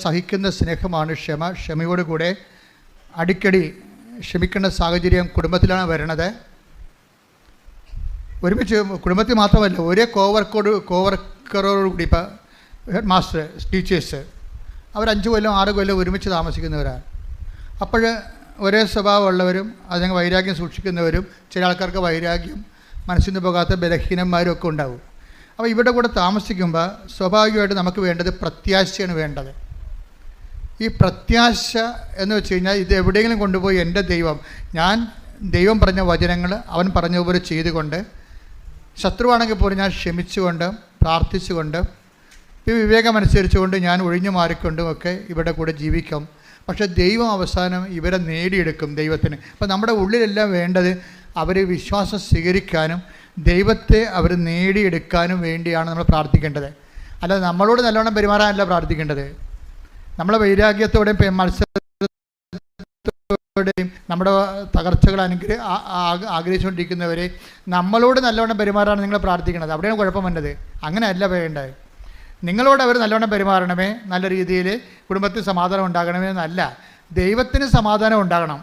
സഹിക്കുന്ന സ്നേഹമാണ് ക്ഷമ. ക്ഷമയോടുകൂടെ അടിക്കടി ക്ഷമിക്കേണ്ട സാഹചര്യം കുടുംബത്തിലാണ് വരണത്. ഒരുമിച്ച് കുടുംബത്തിൽ മാത്രമല്ല, ഒരേ കോവർക്കറോടുകൂടി. ഇപ്പോൾ ഹെഡ് മാസ്റ്റർ, ടീച്ചേഴ്സ്, അവർ 5 കൊല്ലം 6 കൊല്ലം ഒരുമിച്ച് താമസിക്കുന്നവരാണ്. അപ്പോൾ ഒരേ സ്വഭാവമുള്ളവരും അതിന് വൈരാഗ്യം സൂക്ഷിക്കുന്നവരും, ചില ആൾക്കാർക്ക് വൈരാഗ്യം മനസ്സിൽ നിന്ന് പോകാത്ത ബലഹീനന്മാരും ഒക്കെ ഉണ്ടാവും. അപ്പോൾ ഇവിടെ കൂടെ താമസിക്കുമ്പോൾ സ്വാഭാവികമായിട്ട് നമുക്ക് വേണ്ടത് പ്രത്യാശയാണ് വേണ്ടത്. ഈ പ്രത്യാശ എന്ന് വെച്ച് കഴിഞ്ഞാൽ ഇത് എവിടെയെങ്കിലും കൊണ്ടുപോയി എൻ്റെ ദൈവം പറഞ്ഞ വചനങ്ങൾ അവൻ പറഞ്ഞതുപോലെ ചെയ്തുകൊണ്ട്, ശത്രുവാണെങ്കിൽ പോലും ഞാൻ ക്ഷമിച്ചുകൊണ്ട് പ്രാർത്ഥിച്ചുകൊണ്ട് വിവേകമനുസരിച്ചുകൊണ്ട് ഞാൻ ഒഴിഞ്ഞു മാറിക്കൊണ്ടും ഒക്കെ ഇവിടെ കൂടെ ജീവിക്കും. പക്ഷേ ദൈവം അവസാനം ഇവരെ നേടിയെടുക്കും ദൈവത്തിന്. അപ്പോൾ നമ്മുടെ ഉള്ളിലെല്ലാം വേണ്ടത് അവർ വിശ്വാസം സ്വീകരിക്കാനും ദൈവത്തെ അവർ നേടിയെടുക്കാനും വേണ്ടിയാണ് നമ്മൾ പ്രാർത്ഥിക്കേണ്ടത്. അല്ലാതെ നമ്മളോട് നല്ലോണം പെരുമാറാനല്ല പ്രാർത്ഥിക്കേണ്ടത്. നമ്മളെ വൈരാഗ്യത്തോടെയും മത്സരത്തോടെയും നമ്മുടെ തകർച്ചകൾ ആഗ്രഹിച്ചുകൊണ്ടിരിക്കുന്നവരെ നമ്മളോട് നല്ലോണം പെരുമാറാണ് നിങ്ങൾ പ്രാർത്ഥിക്കേണ്ടത്. അവിടെയാണ് കുഴപ്പം വന്നത്. അങ്ങനെയല്ല വേണ്ടത്. നിങ്ങളോട് അവർ നല്ലോണം പെരുമാറണമേ, നല്ല രീതിയിൽ കുടുംബത്തിൽ സമാധാനം ഉണ്ടാകണമേ എന്നല്ല, ദൈവത്തിന് സമാധാനം ഉണ്ടാകണം.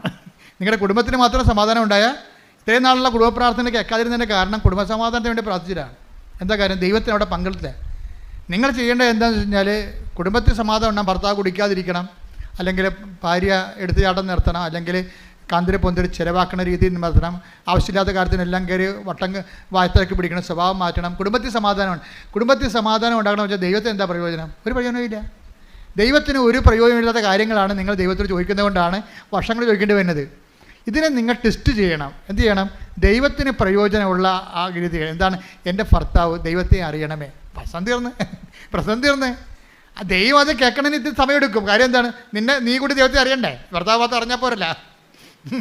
നിങ്ങളുടെ കുടുംബത്തിന് മാത്രം സമാധാനം ഉണ്ടായാൽ ഇത്രയും നാളുള്ള കുടുംബ പ്രാർത്ഥന കേൾക്കാതിരുന്നതിൻ്റെ കാരണം കുടുംബ സമാധാനത്തിന് വേണ്ടി പ്രാർത്ഥിച്ചിട്ടാണ്. എന്താ കാര്യം? ദൈവത്തിന് അവിടെ പങ്കെടുത്തില്ല. നിങ്ങൾ ചെയ്യേണ്ടത് എന്താണെന്ന് വെച്ച് കഴിഞ്ഞാൽ കുടുംബത്തിൽ സമാധാനം ഉണ്ടാകും. ഭർത്താവ് കുടിക്കാതിരിക്കണം, അല്ലെങ്കിൽ ഭാര്യ എടുത്തുചാട്ടം നിർത്തണം, അല്ലെങ്കിൽ കാന്തിരി പൊന്തിരി ചിലവാക്കുന്ന രീതിയിൽ നിർത്തണം, ആവശ്യമില്ലാത്ത കാര്യത്തിനെല്ലാം കയറി വായത്തിലേക്ക് പിടിക്കണം, സ്വഭാവം മാറ്റണം. കുടുംബത്തിൽ സമാധാനമാണ്. കുടുംബത്തിൽ സമാധാനം ഉണ്ടാകണമെന്ന് വെച്ചാൽ ദൈവത്തിന് എന്താ പ്രയോജനം? ഒരു പ്രയോജനമില്ല. ദൈവത്തിന് ഒരു പ്രയോജനമില്ലാത്ത കാര്യങ്ങളാണ് നിങ്ങൾ ദൈവത്തോട് ചോദിക്കുന്നത് കൊണ്ടാണ് വർഷങ്ങൾ ചോദിക്കേണ്ടി വരുന്നത്. ഇതിനെ നിങ്ങൾ ടെസ്റ്റ് ചെയ്യണം. എന്ത് ചെയ്യണം? ദൈവത്തിന് പ്രയോജനമുള്ള ആ രീതി. എന്താണ്? എൻ്റെ ഭർത്താവ് ദൈവത്തെ അറിയണമേ. പ്രശ്നം തീർന്ന് ദൈവം അത് കേൾക്കണമെന്ന് ഇത് സമയമെടുക്കും. കാര്യം എന്താണ്? നീ കൂടി ദൈവത്തെ അറിയണ്ടേ? ഭർത്താവ് മാത്രം അറിഞ്ഞാൽ പോരല്ല.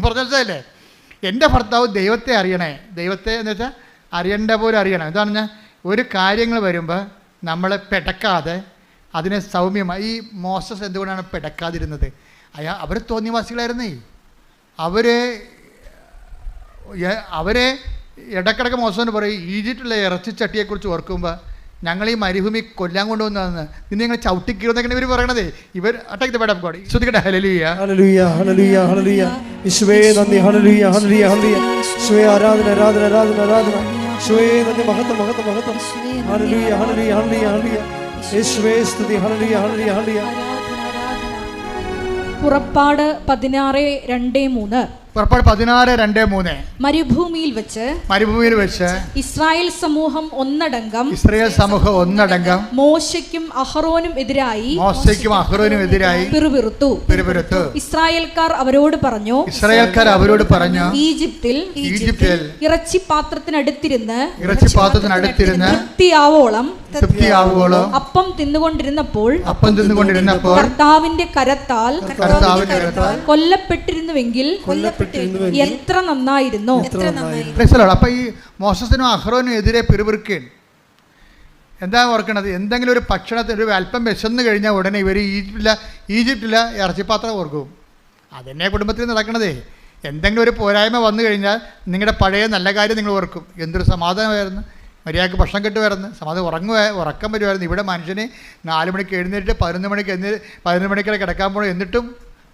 പറഞ്ഞല്ലേ? എൻ്റെ ഭർത്താവ് ദൈവത്തെ അറിയണേ. ദൈവത്തെ എന്ന് വെച്ചാൽ അറിയേണ്ട പോലെ അറിയണം. എന്താണ്? ഞാൻ ഒരു കാര്യങ്ങൾ വരുമ്പോൾ നമ്മളെ പെടക്കാതെ അതിനെ സൗമ്യമായി. ഈ മോസസ് എന്തുകൊണ്ടാണ് പെടക്കാതിരുന്നത്? അവർ തോന്നിവാസികളായിരുന്നേ. അവരെ ഇടക്കിടക്ക് മോശമെന്ന് പറയും. ഈജിപ്തിലെ ഇറച്ചിച്ചട്ടിയെക്കുറിച്ച് ഓർക്കുമ്പോൾ ഞങ്ങൾ ഈ മരുഭൂമി കൊല്ലാൻ കൊണ്ടുവന്നതെന്ന് നിന്നെ ഞങ്ങൾ ചവിട്ടിക്കീറുന്നൊക്കെയാണ് ഇവർ പറയണത്. ഇവർ attack the word of God. ശ്രദ്ധിക്കട്ടെ. ഹല്ലേലൂയ ഹല്ലേലൂയ ഹല്ലേലൂയ ഹല്ലേലൂയ. യേശുവേ നന്ദി. ഹല്ലേലൂയ ഹല്ലേലൂയ ഹല്ലേലൂയ. യേശുവേ ആരാധന ആരാധന ആരാധന ആരാധന. യേശുവേ നന്ദി. മഹത്വം മഹത്വം മഹത്വം. ഹല്ലേലൂയ ഹല്ലേലൂയ ഹല്ലേലൂയ ഹല്ലേലൂയ. യേശുവേ സ്തുതി. ഹല്ലേലൂയ ഹല്ലേലൂയ ഹല്ലേലൂയ. പുറപ്പാട് 16:2-3. പുറപ്പാട് 16:2-3. മരുഭൂമിയിൽ വെച്ച് ഇസ്രായേൽ സമൂഹം ഒന്നടങ്കം മോശയ്ക്കും അഹറോനും എതിരായി പിറുപിറുത്തു. ഇസ്രായേൽക്കാർ അവരോട് പറഞ്ഞു, ഈജിപ്തിൽ ഇറച്ചിപ്പാത്രത്തിനടുത്തിരുന്ന് തൃപ്തിയാവോളം അപ്പം തിന്നുകൊണ്ടിരുന്നപ്പോൾ കർത്താവിന്റെ കരത്താൽ കൊല്ലപ്പെട്ടിരുന്നുവെങ്കിൽ എത്ര നന്നായിരുന്നു. അപ്പൊ ഈ മോശസിനും അഹ്റോനും എതിരെ പിറുപിറുക്കുകയാണ്. എന്താ ഓർക്കണത്? എന്തെങ്കിലും ഒരു ഭക്ഷണത്തിന് ഒരു അല്പം വിശന്ന് കഴിഞ്ഞാൽ ഉടനെ ഇവർ ഈജിപ്തിലെ ഇറച്ചിപ്പാത്രം ഓർക്കും. അതെന്നെ കുടുംബത്തിൽ നടക്കണതേ. എന്തെങ്കിലും ഒരു പോരായ്മ വന്നു കഴിഞ്ഞാൽ നിങ്ങളുടെ പഴയ നല്ല കാര്യം നിങ്ങൾ ഓർക്കും. എന്തൊരു സമാധാനമായിരുന്നു, മര്യാദക്ക് ഭക്ഷണം കിട്ടുമായിരുന്നു, സമാധാനം ഉറക്കം വരുമായിരുന്നു. ഇവിടെ മനുഷ്യന് 4 മണിക്ക് എഴുന്നേറ്റ് 11 മണിക്ക് കിടക്കാൻ പോകണം, എന്നിട്ടും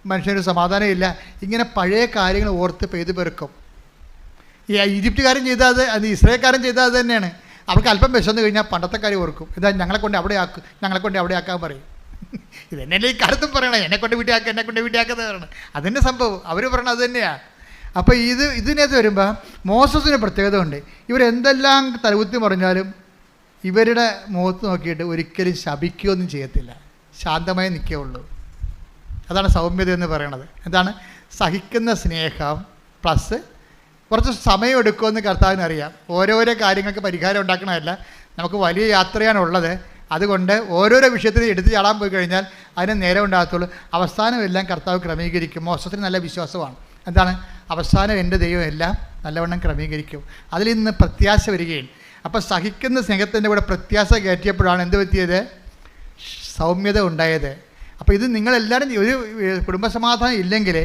മനുഷ്യന് സമാധാനം ഇല്ല. ഇങ്ങനെ പഴയ കാര്യങ്ങൾ ഓർത്ത് പെയ്ത് പെറുക്കും. ഈ ഈജിപ്തുകാരൻ ചെയ്താൽ അത് ഇസ്രായേൽക്കാരൻ ചെയ്താൽ അത് തന്നെയാണ്. അവർക്ക് അല്പം വിശന്ന് കഴിഞ്ഞാൽ പണ്ടത്തെ കാര്യം ഓർക്കും. ഇതാ ഞങ്ങളെ കൊണ്ട് അവിടെ ആക്കാൻ പറയും. ഇതെന്നല്ലേ ഈ കാലത്തും പറയണേ, എന്നെ കൊണ്ട് വീട്ടിയാക്കാന്ന് പറയണം. അതിൻ്റെ സംഭവം അവർ പറയണത് അത് തന്നെയാണ്. അപ്പോൾ ഇതിനകത്ത് വരുമ്പോൾ മോസസിന് പ്രത്യേകത ഉണ്ട്. ഇവരെന്തെല്ലാം തലകുത്തി പറഞ്ഞാലും ഇവരുടെ മുഖത്ത് നോക്കിയിട്ട് ഒരിക്കലും ശപിക്കുകയൊന്നും ചെയ്യത്തില്ല, ശാന്തമായി നിൽക്കുകയുള്ളൂ. അതാണ് സൗമ്യത എന്ന് പറയണത്. എന്താണ്? സഹിക്കുന്ന സ്നേഹം പ്ലസ് കുറച്ച് സമയം എടുക്കുമെന്ന് കർത്താവിന് അറിയാം. ഓരോരോ കാര്യങ്ങൾക്ക് പരിഹാരം ഉണ്ടാക്കണമല്ല, നമുക്ക് വലിയ യാത്രയാണുള്ളത്. അതുകൊണ്ട് ഓരോരോ വിഷയത്തിന് എടുത്ത് ചാടാൻ പോയി കഴിഞ്ഞാൽ അതിന് നേരം ഉണ്ടാകത്തുള്ളൂ. അവസാനം എല്ലാം കർത്താവ് ക്രമീകരിക്കും. മോശത്തിന് നല്ല വിശ്വാസമാണ്. എന്താണ്? അവസാനം എൻ്റെ ദൈവം എല്ലാം നല്ലവണ്ണം ക്രമീകരിക്കും. അതിൽ നിന്ന് പ്രത്യാശ വരികയും. അപ്പോൾ സഹിക്കുന്ന സ്നേഹത്തിൻ്റെ കൂടെ പ്രത്യാശ കയറ്റിയപ്പോഴാണ് എന്ത് പറ്റിയത്? സൗമ്യത ഉണ്ടായത്. അപ്പോൾ ഇത് നിങ്ങളെല്ലാവരും ഒരു കുടുംബസമാധാനം ഇല്ലെങ്കിൽ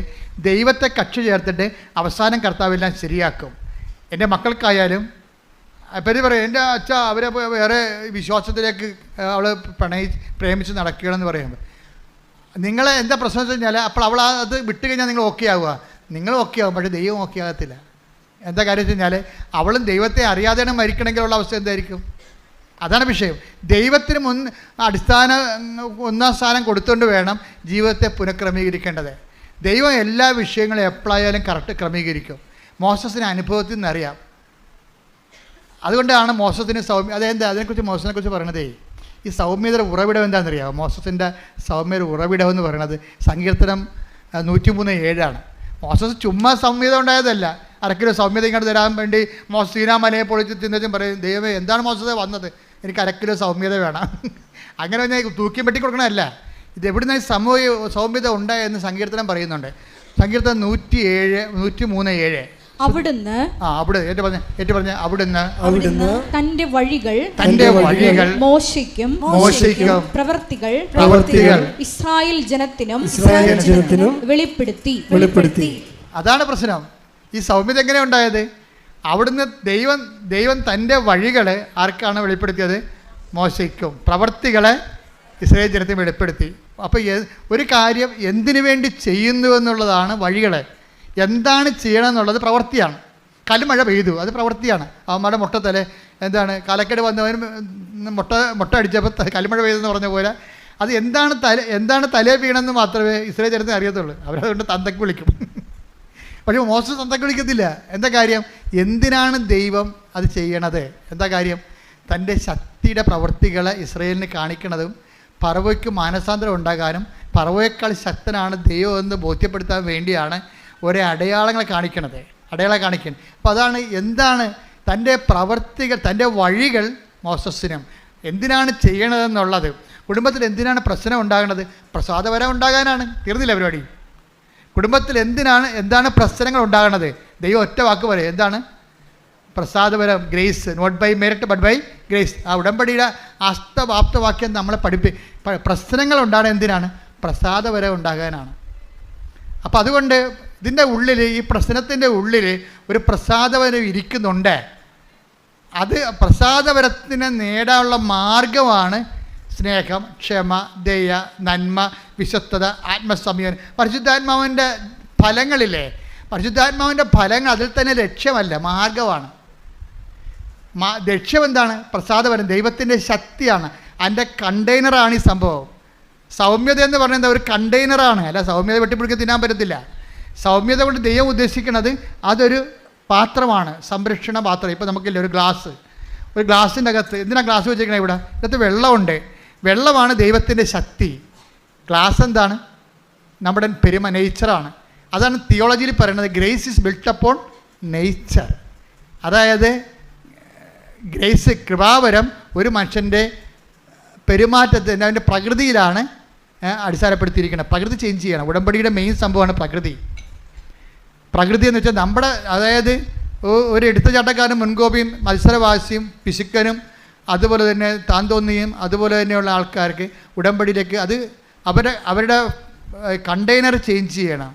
ദൈവത്തെ കക്ഷി ചേർത്തിട്ട് അവസാനം കർത്താവെല്ലാം ശരിയാക്കും. എൻ്റെ മക്കൾക്കായാലും അപ്പം പറയും, എൻ്റെ അച്ഛ അവരെ വേറെ വിശ്വാസത്തിലേക്ക് അവൾ പ്രേമിച്ച് നടക്കുകയാണെന്ന് പറയുമ്പോൾ നിങ്ങളെ എന്താ പ്രശ്നം വെച്ച് കഴിഞ്ഞാൽ അപ്പോൾ അവൾ അത് വിട്ട് കഴിഞ്ഞാൽ നിങ്ങൾ ഓക്കെ ആവുക, നിങ്ങൾ ഓക്കെ ആവും, പക്ഷേ ദൈവം ഓക്കെ ആകത്തില്ല. എന്താ കാര്യം വെച്ച് കഴിഞ്ഞാൽ അവളും ദൈവത്തെ അറിയാതെയാണ് മരിക്കണമെങ്കിലുള്ള അവസ്ഥ എന്തായിരിക്കും? അതാണ് വിഷയം. ദൈവത്തിന് ഒന്നാം സ്ഥാനം കൊടുത്തുകൊണ്ട് വേണം ജീവിതത്തെ പുനഃക്രമീകരിക്കേണ്ടത്. ദൈവം എല്ലാ വിഷയങ്ങളും എപ്പോഴായാലും കറക്റ്റ് ക്രമീകരിക്കും. മോസസിന് അനുഭവത്തിൽ നിന്നറിയാം. അതുകൊണ്ടാണ് മോസത്തിന് അതിനെക്കുറിച്ച് മോസസിനെക്കുറിച്ച് പറയണതേ. ഈ സൗമ്യതയുടെ ഉറവിടം എന്താണെന്നറിയാമോ? മോസസിൻ്റെ സൗമ്യയുടെ ഉറവിടം എന്ന് പറയുന്നത് സങ്കീർത്തനം 103:7 മോസസ് ചുമ്മാ സൗമ്യത ഉണ്ടായതല്ല. അരക്കിലോ സൗമ്യത ഇങ്ങോട്ട് തരാൻ വേണ്ടി സീനാമലയെ പൊളിച്ച് തിന്നച്ചും പറയും, ദൈവമേ എന്താണ് മോസസ് വന്നത്, എനിക്ക് അരക്കിലോ സൗമ്യത വേണം. അങ്ങനെ ഞാൻ തൂക്കി വെട്ടി കൊടുക്കണമല്ല. ഇത് എവിടുന്ന് സൗമ്യത ഉണ്ടായെന്ന് സങ്കീർത്തനം പറയുന്നുണ്ട്. സങ്കീർത്തനം 103:7 അവിടുന്ന് തന്റെ വഴികൾ മോശയ്ക്കും പ്രവർത്തികൾ ഇസ്രായേൽ ജനത്തിനും വെളിപ്പെടുത്തി. അതാണ് പ്രശ്നം. ഈ സൗമ്യത എങ്ങനെ ഉണ്ടായത്? അവിടുന്ന് ദൈവം തൻ്റെ വഴികളെ ആർക്കാണ് വെളിപ്പെടുത്തിയത്? മോശയ്ക്കും. പ്രവർത്തികളെ ഇസ്രായേൽ ജനത്തിന് വെളിപ്പെടുത്തി. അപ്പോൾ ഒരു കാര്യം എന്തിനു വേണ്ടി ചെയ്യുന്നു എന്നുള്ളതാണ് വഴികളെ. എന്താണ് ചെയ്യണം എന്നുള്ളത് പ്രവൃത്തിയാണ്. കല്ലുമഴ പെയ്തു, അത് പ്രവൃത്തിയാണ്. അവന്മാരുടെ മുട്ടത്തലെ കാലക്കേട് വന്നവനും മുട്ട അടിച്ചപ്പോൾ കല്ലുമഴ പെയ്തെന്ന് പറഞ്ഞ പോലെ അത് എന്താണ് തലേ വീണെന്ന് മാത്രമേ ഇസ്രായേൽ ജനത്തിന് അറിയത്തുള്ളൂ. അവരതുകൊണ്ട് തന്തക്ക് വിളിക്കും. പക്ഷേ മോശം തന്തക്ക് വിളിക്കത്തില്ല. എന്താ കാര്യം? എന്തിനാണ് ദൈവം അത് ചെയ്യണത്? എന്താ കാര്യം? തൻ്റെ ശക്തിയുടെ പ്രവൃത്തികളെ ഇസ്രായേലിന് കാണിക്കണതും ഫറവോയ്ക്ക് മാനസാന്തരം ഉണ്ടാകാനും ഫറവോയേക്കാൾ ശക്തനാണ് ദൈവം എന്ന് ബോധ്യപ്പെടുത്താൻ വേണ്ടിയാണ് ഒരേ അടയാളങ്ങൾ കാണിക്കണത്. കാണിക്കണം. അപ്പോൾ അതാണ് എന്താണ് തൻ്റെ പ്രവൃത്തികൾ, തൻ്റെ വഴികൾ മോസസിനും എന്തിനാണ് ചെയ്യണതെന്നുള്ളത്. കുടുംബത്തിൽ എന്തിനാണ് പ്രശ്നം ഉണ്ടാകുന്നത്? പ്രസാദവരം ഉണ്ടാകാനാണ്. തീർന്നില്ല പരിപാടി. കുടുംബത്തിൽ എന്താണ് പ്രശ്നങ്ങൾ ഉണ്ടാകുന്നത്? ദൈവം ഒറ്റ വാക്ക് പറയും, എന്താണ്? പ്രസാദപരം, grace, not by merit but by grace. ആ ഉടമ്പടിയുടെ ആപ്തവാക്യം നമ്മളെ പ്രശ്നങ്ങൾ ഉണ്ടാകുന്നത് എന്തിനാണ്? പ്രസാദപരം ഉണ്ടാകാനാണ്. അപ്പം അതുകൊണ്ട് ഇതിൻ്റെ ഉള്ളിൽ, ഈ പ്രശ്നത്തിൻ്റെ ഉള്ളിൽ ഒരു പ്രസാദപരം ഇരിക്കുന്നുണ്ട്. അത് പ്രസാദപരത്തിനെ നേടാനുള്ള മാർഗമാണ് സ്നേഹം, ക്ഷമ, ദയ, നന്മ, വിശ്വസ്തത, ആത്മസംയമനം. പരിശുദ്ധാത്മാവിൻ്റെ ഫലങ്ങളില്ലേ? പരിശുദ്ധാത്മാവിൻ്റെ ഫലങ്ങൾ അതിൽ തന്നെ ലക്ഷ്യമല്ല, മാർഗമാണ്. ലക്ഷ്യം എന്താണ്? പ്രസാദപരം, ദൈവത്തിൻ്റെ ശക്തിയാണ്. അതിൻ്റെ കണ്ടെയ്നറാണ് ഈ സംഭവം. സൗമ്യത എന്ന് പറയുന്നത് ഒരു കണ്ടെയ്നറാണ്. അല്ല സൗമ്യത വെട്ടിപ്പിടിക്കാൻ തിന്നാൻ പറ്റത്തില്ല. സൗമ്യത കൊണ്ട് ദൈവം ഉദ്ദേശിക്കുന്നത് അതൊരു പാത്രമാണ്, സംരക്ഷണ പാത്രം. ഇപ്പോൾ നമുക്കില്ല ഒരു ഗ്ലാസിൻ്റെ അകത്ത് എന്തിനാണ് ഗ്ലാസ് വെച്ചിരിക്കണേ? ഇവിടെ ഇതിനകത്ത് വെള്ളമുണ്ട്. വെള്ളമാണ് ദൈവത്തിൻ്റെ ശക്തി. ഗ്ലാസ് എന്താണ്? നമ്മുടെ നേച്ചറാണ്. അതാണ് തിയോളജിയിൽ പറയുന്നത്, grace is built upon nature. അതായത് ഗ്രേസ്, കൃപാവരം ഒരു മനുഷ്യൻ്റെ പെരുമാറ്റത്തിൻ്റെ അതിൻ്റെ പ്രകൃതിയിലാണ് അടിസ്ഥാനപ്പെടുത്തിയിരിക്കുന്നത്. പ്രകൃതി ചേഞ്ച് ചെയ്യണം. ഉടമ്പടിയുടെ മെയിൻ സംഭവമാണ് പ്രകൃതി. പ്രകൃതി എന്ന് വെച്ചാൽ നമ്മുടെ, അതായത് ഒരു എടുത്തുചാട്ടക്കാരനും മുൻകോപിയും മത്സരവാസിയും പിശുക്കനും അതുപോലെ തന്നെ താന്തോന്നിയും അതുപോലെ തന്നെയുള്ള ആൾക്കാർക്ക് ഉടമ്പടിയിലേക്ക് അത് അവരുടെ കണ്ടെയ്നർ ചേഞ്ച് ചെയ്യണം.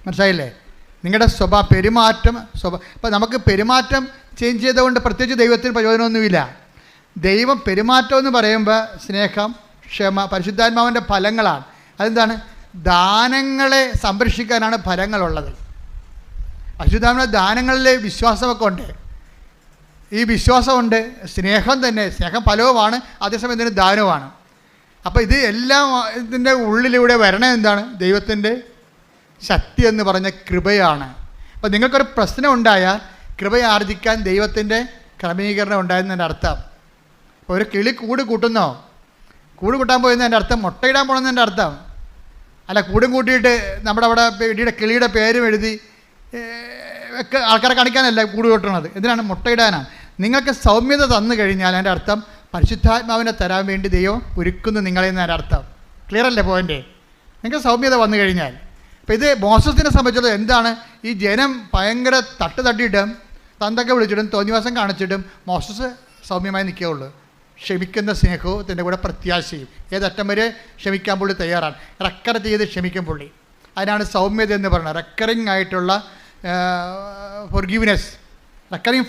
മനസ്സിലായില്ലേ? നിങ്ങളുടെ പെരുമാറ്റം ഇപ്പം നമുക്ക് പെരുമാറ്റം ചേഞ്ച് ചെയ്തുകൊണ്ട് പ്രത്യേകിച്ച് ദൈവത്തിന് പ്രയോജനമൊന്നുമില്ല. ദൈവം പെരുമാറ്റം എന്ന് പറയുമ്പോൾ സ്നേഹം, ക്ഷമ, പരിശുദ്ധാത്മാവിൻ്റെ ഫലങ്ങളാണ്. അതെന്താണ്? ദാനങ്ങളെ സംരക്ഷിക്കാനാണ് ഫലങ്ങളുള്ളത്. പരിശുദ്ധാത്മാവിൻ്റെ ദാനങ്ങളിലെ വിശ്വാസമൊക്കെ ഉണ്ട്. ഈ വിശ്വാസമുണ്ട്, സ്നേഹം തന്നെ, സ്നേഹം ഫലവുമാണ്, അതേസമയം ഇതിന് ദാനവുമാണ്. അപ്പോൾ ഇത് എല്ലാം ഇതിൻ്റെ ഉള്ളിലൂടെ വരണത് എന്താണ്? ദൈവത്തിൻ്റെ ശക്തി എന്ന് പറഞ്ഞ കൃപയാണ്. അപ്പോൾ നിങ്ങൾക്കൊരു പ്രശ്നം ഉണ്ടായാൽ കൃപയാർജിക്കാൻ ദൈവത്തിൻ്റെ ക്രമീകരണം ഉണ്ടായെന്നതിൻ്റെ അർത്ഥം. ഇപ്പോൾ ഒരു കിളി കൂട് കൂട്ടാൻ പോയെന്നതിൻ്റെ അർത്ഥം മുട്ടയിടാൻ പോകണമെന്നതിൻ്റെ അർത്ഥം അല്ല. കൂടും കൂട്ടിയിട്ട് നമ്മുടെ അവിടെ കിളിയുടെ പേരും എഴുതി ഒക്കെ ആൾക്കാരെ കാണിക്കാനല്ല കൂട് കൂട്ടണത്. എന്തിനാണ്? മുട്ടയിടാനാണ്. നിങ്ങൾക്ക് സൗമ്യത തന്നു കഴിഞ്ഞാൽ അതിൻ്റെ അർത്ഥം പരിശുദ്ധാത്മാവിനെ തരാൻ വേണ്ടി ദൈവം ഒരുക്കുന്നു നിങ്ങളെ എന്നതിൻ്റെ അർത്ഥം. ക്ലിയർ അല്ലേ പോയിൻ്റ്? നിങ്ങൾക്ക് സൗമ്യത വന്നു കഴിഞ്ഞാൽ. അപ്പോൾ ഇത് മോസസിനെ സംബന്ധിച്ചത് എന്താണ്? ഈ ജനം ഭയങ്കര തട്ടിയിട്ടും തന്തൊക്കെ വിളിച്ചിട്ടും തോന്നിവാസം കാണിച്ചിട്ടും മോസസ് സൗമ്യമായി നിൽക്കുകയുള്ളൂ. ക്ഷമിക്കുന്ന സ്നേഹത്തിൻ്റെ കൂടെ പ്രത്യാശയും. ഏതറ്റം വരെ ക്ഷമിക്കാൻ പുള്ളി തയ്യാറാണ്. റെക്കർ ചെയ്ത് ക്ഷമിക്കും പുള്ളി. അതിനാണ് സൗമ്യത എന്ന് പറയുന്നത്. റെക്കറിങ് ആയിട്ടുള്ള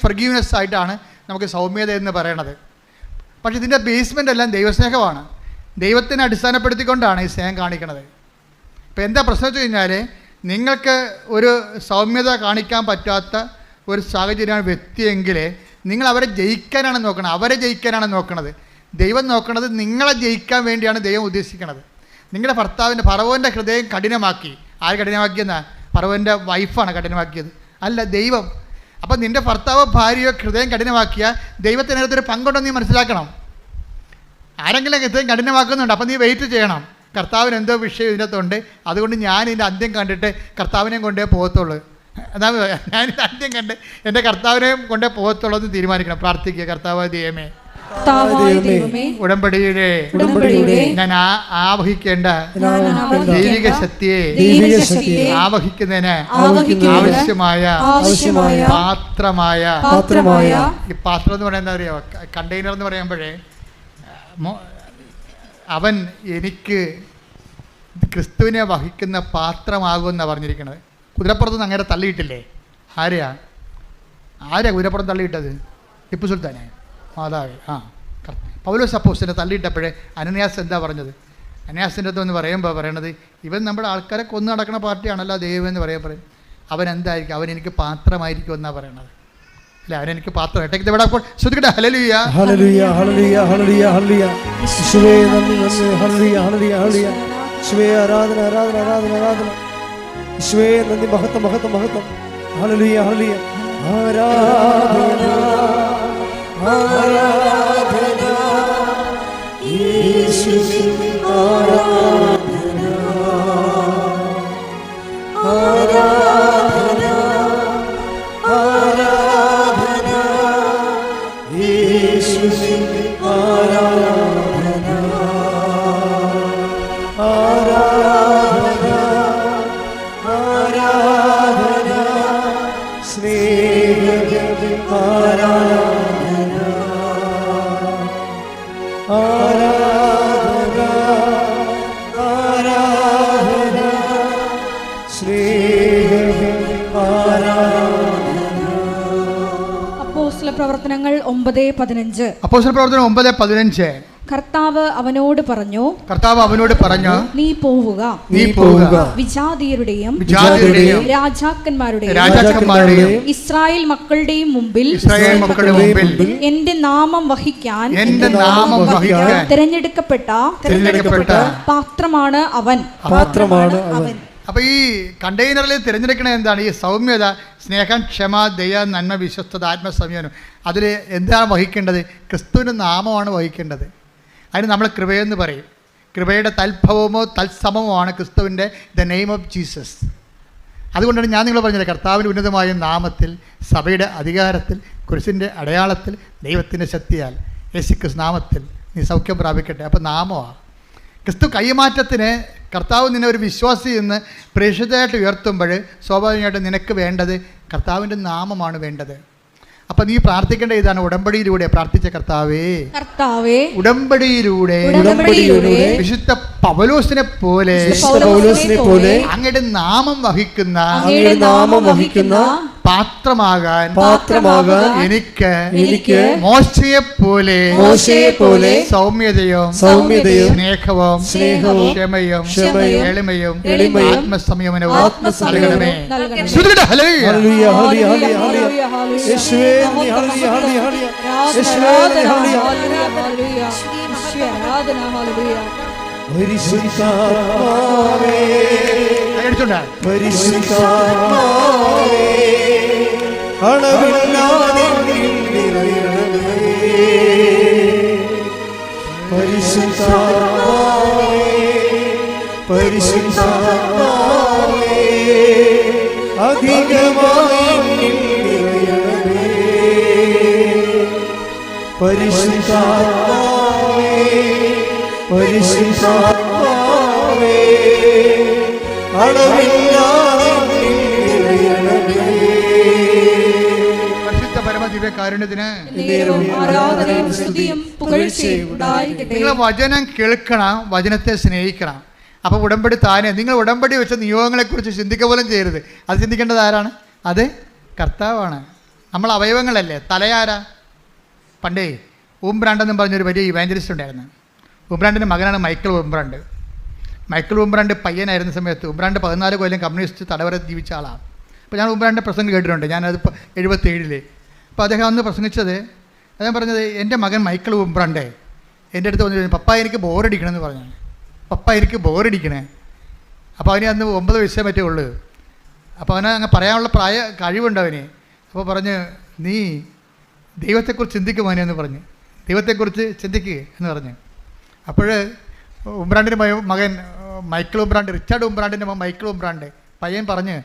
ഫൊർഗീവ്നെസ് ആയിട്ടാണ് നമുക്ക് സൗമ്യത എന്ന് പറയണത്. പക്ഷേ ഇതിൻ്റെ ബേസ്മെൻ്റ് എല്ലാം ദൈവസ്നേഹമാണ്. ദൈവത്തിനെ അടിസ്ഥാനപ്പെടുത്തിക്കൊണ്ടാണ് ഈ സ്നേഹം കാണിക്കുന്നത്. ഇപ്പോൾ എന്താ പ്രശ്നം വെച്ച് കഴിഞ്ഞാൽ, നിങ്ങൾക്ക് ഒരു സൗമ്യത കാണിക്കാൻ പറ്റാത്ത ഒരു സാഹചര്യമാണ് വ്യക്തിയെങ്കിൽ നിങ്ങൾ അവരെ ജയിക്കാനാണ് നോക്കുന്നത്, അവരെ ജയിക്കാനാണ് നോക്കുന്നത്. ദൈവം നോക്കുന്നത് നിങ്ങളെ ജയിക്കാൻ വേണ്ടിയാണ് ദൈവം ഉദ്ദേശിക്കുന്നത്. നിങ്ങളുടെ ഭർത്താവിൻ്റെ ഫറവോൻ്റെ ഹൃദയം കഠിനമാക്കി. ആര് കഠിനമാക്കിയെന്നാ? ഫറവോൻ്റെ വൈഫാണ് കഠിനമാക്കിയത്, അല്ല ദൈവം. അപ്പം നിൻ്റെ ഭർത്താവോ ഭാര്യയോ ഹൃദയം കഠിനമാക്കിയാൽ ദൈവത്തിനകത്തൊരു പങ്കുണ്ടെന്ന് നീ മനസ്സിലാക്കണം. ആരെങ്കിലും ഹൃദയം കഠിനമാക്കുന്നുണ്ട്, അപ്പം നീ വെയിറ്റ് ചെയ്യണം. കർത്താവിന് എന്തോ വിഷയം ഇതിനകത്തുണ്ട്, അതുകൊണ്ട് ഞാൻ ഇതിൻ്റെ അന്ത്യം കണ്ടിട്ട് കർത്താവിനെയും കൊണ്ടേ പോകത്തുള്ളൂ. അതാ ഞാനിത് അന്ത്യം കണ്ട് എൻ്റെ കർത്താവിനെയും കൊണ്ടേ പോകത്തുള്ളൂ എന്ന് തീരുമാനിക്കണം. പ്രാർത്ഥിക്കുക, കർത്താവായ ദൈവമേ, ഉടമ്പടിയുടെ ഞാൻ ആവഹിക്കേണ്ട ദൈവിക ശക്തിയെ ആവഹിക്കുന്നതിന് ആവശ്യമായ പാത്രമായ ഈ പാത്രം എന്ന് പറയുന്നത് എന്താ അറിയോ? കണ്ടെയ്നർ എന്ന് പറയുമ്പോഴേ അവൻ എനിക്ക് ക്രിസ്തുവിനെ വഹിക്കുന്ന പാത്രമാകുമെന്നാണ് പറഞ്ഞിരിക്കുന്നത്. കുതിരപ്പുറത്തുനിന്ന് അങ്ങനെ തള്ളിയിട്ടില്ലേ? ആരെയാ കുതിരപ്പുറം തള്ളിയിട്ടത്? ടിപ്പു സുൽത്താനെ, മാതാവേ. പൗലോസ് അപ്പോസ്തലനെ തള്ളിയിട്ടപ്പോഴേ അനന്യാസ് എന്താ പറഞ്ഞത്? അനന്യാസിൻ്റെ അടുത്ത് എന്ന് പറയുമ്പോൾ പറയണത്, ഇവൻ നമ്മുടെ ആൾക്കാരെ കൊന്നു നടക്കുന്ന പാർട്ടിയാണല്ലോ ദൈവം എന്ന് പറയും. അവൻ എന്തായിരിക്കും? അവൻ എനിക്ക് പാത്രമായിരിക്കും എന്നാണ് പറയണത്. അല്ല, അവനെനിക്ക് പാത്രം. ഇടയ്ക്ക് ഇവിടെ ശ്രദ്ധിക്കട്ടെ. ഹല്ലേലൂയ, ഹല്ലേലൂയ, ഹല്ലേലൂയ, ഹല്ലേലൂയ, ഹല്ലേലൂയ. യേശുവേ നന്ദി, നന്ദി. ഹല്ലേലൂയ, ഹല്ലേലൂയ, ഹല്ലേലൂയ. യേശുവേ ആരാധന, ആരാധന, ആരാധന, ആരാധന. യേശുവേ നന്ദി, മഹത്വം, മഹത്വം, മഹത്വം. ഹല്ലേലൂയ, ഹല്ലേലൂയ. ആരാധന, ആരാധന. യേശുവേ ആരാധന, ആരാധന, ആരാധന. യേശുവേ ആരാധന, ആരാധന, ആരാധന. സ്നേഹമേ ആരാധന, ആരാധന, ആരാധന. സ്നേഹമേ ആരാധന. അപ്പോസ്തല പ്രവർത്തനങ്ങൾ 9:15. അപ്പോസ്തല പ്രവർത്തനം 9:15. കർത്താവ് അവനോട് പറഞ്ഞു, നീ പോവുക, വിജാതീയരുടെയും രാജാക്കന്മാരുടെയും ഇസ്രായേൽ മക്കളുടെയും മുമ്പിൽ എന്റെ നാമം വഹിക്കാൻ തിരഞ്ഞെടുക്കപ്പെട്ട പാത്രമാണ് അവൻ. അപ്പൊ ഈ കണ്ടെയ്നറിൽ തിരഞ്ഞെടുക്കണത് എന്താണ്? ഈ സൗമ്യത, സ്നേഹം, ക്ഷമ, ദയ, നന്മ, വിശ്വസ്തത, ആത്മസംയമനം. അതിൽ എന്താണ് വഹിക്കേണ്ടത്? ക്രിസ്തുവിൻ്റെ നാമമാണ് വഹിക്കേണ്ടത്. അതിന് നമ്മൾ കൃപയെന്ന് പറയും. കൃപയുടെ തൽഭവമോ തത്സമമോ ആണ് ക്രിസ്തുവിൻ്റെ ദ നെയിം ഓഫ് ജീസസ്. അതുകൊണ്ടാണ് ഞാൻ നിങ്ങൾ പറഞ്ഞത്, കർത്താവിൻ്റെ ഉന്നതമായ നാമത്തിൽ, സഭയുടെ അധികാരത്തിൽ, കുരിശിൻ്റെ അടയാളത്തിൽ, ദൈവത്തിൻ്റെ ശക്തിയാൽ, യേശുക്രിസ്തു നാമത്തിൽ നീ സൗഖ്യം പ്രാപിക്കട്ടെ. അപ്പോൾ നാമമാണ് ക്രിസ്തു. കൈമാറ്റത്തിന് കർത്താവ് നിന്നെ ഒരു വിശ്വാസി എന്ന് പ്രേക്ഷിതമായിട്ട് ഉയർത്തുമ്പോൾ സ്വാഭാവികമായിട്ടും നിനക്ക് വേണ്ടത് കർത്താവിൻ്റെ നാമമാണ് വേണ്ടത്. അപ്പൊ നീ പ്രാർത്ഥിക്കേണ്ട ഇതാണ്, ഉടമ്പടിയിലൂടെ പ്രാർത്ഥിച്ച കർത്താവേ, ഉടമ്പടിയിലൂടെ വിശുദ്ധ പൗലോസിനെ പോലെ അങ്ങയുടെ നാമം വഹിക്കുന്ന പാത്രമാകാൻ എനിക്ക് മോശയെ പോലെ സൗമ്യതയും സ്നേഹവും ക്ഷമയും എളിമയും ആത്മസംയമനവും നൽകണമേ. അളവില്ലാതെ നിറയണമേ പരിശുദ്ധാത്മാവേ, പരിശുദ്ധാത്മാവേ, അധികമായി നിറയണമേ പരിശുദ്ധാത്മാവേ, പരിശുദ്ധാത്മാവേ, അളവില്ലാതെ നിറയണമേ. നിങ്ങൾ വചനം കേൾക്കണം, വചനത്തെ സ്നേഹിക്കണം. അപ്പോൾ ഉടമ്പടി താനെ. നിങ്ങൾ ഉടമ്പടി വെച്ച നിയോഗങ്ങളെക്കുറിച്ച് ചിന്തിക്കുക പോലും ചെയ്യരുത്. അത് ചിന്തിക്കേണ്ടത് ആരാണ്? അത് കർത്താവാണ്. നമ്മൾ അവയവങ്ങളല്ലേ. തലയാരാ? പണ്ടേ ഊംബ്രാണ്ടെന്നും പറഞ്ഞൊരു വലിയ ഇവാഞ്ചലിസ്റ്റ് ഉണ്ടായിരുന്നു. ഉംബ്രാണ്ടിൻ്റെ മകനാണ് മൈക്കിൾ ഉംബ്രാണ്ട്. മൈക്കിൾ ഉംബ്രാണ്ട് പയ്യനായിരുന്ന സമയത്ത് ഉംബ്രാണ്ട് 14 കൊല്ലം കമ്മ്യൂണിസ്റ്റ് തടവറ ജീവിച്ച ആളാണ്. അപ്പോൾ ഞാൻ ഉംബ്രാണ്ടിൻ്റെ പ്രസംഗം കേട്ടിട്ടുണ്ട്, ഞാനത് 77. അപ്പോൾ അദ്ദേഹം അന്ന് പ്രസംഗിച്ചത്, അദ്ദേഹം പറഞ്ഞത്, എൻ്റെ മകൻ മൈക്കിൾ ഉംബ്രാണ്ടേ എൻ്റെ അടുത്ത് വന്നു, പപ്പ എനിക്ക് ബോറടിക്കണമെന്ന് പറഞ്ഞു. പപ്പ എനിക്ക് ബോറടിക്കണേ. അപ്പോൾ അവന് അന്ന് 9 വയസ്സേ പറ്റേ ഉള്ളൂ. അപ്പോൾ അവന് അങ്ങ് പറയാനുള്ള കഴിവുണ്ട് അവന്. അപ്പോൾ പറഞ്ഞ്, നീ ദൈവത്തെക്കുറിച്ച് ചിന്തിക്കുമോനെ എന്ന് പറഞ്ഞ്, ദൈവത്തെക്കുറിച്ച് ചിന്തിക്കുക എന്ന് പറഞ്ഞ്. അപ്പോൾ ഉംബ്രാണ്ടിൻ്റെ മകൻ മൈക്കിൾ ഉംബ്രാണ്ട്, റിച്ചാർഡ് ഉംബ്രാണ്ടിൻ്റെ മകൻ മൈക്കിൾ ഉംബ്രാണ്ട് പയ്യൻ പറഞ്ഞ്,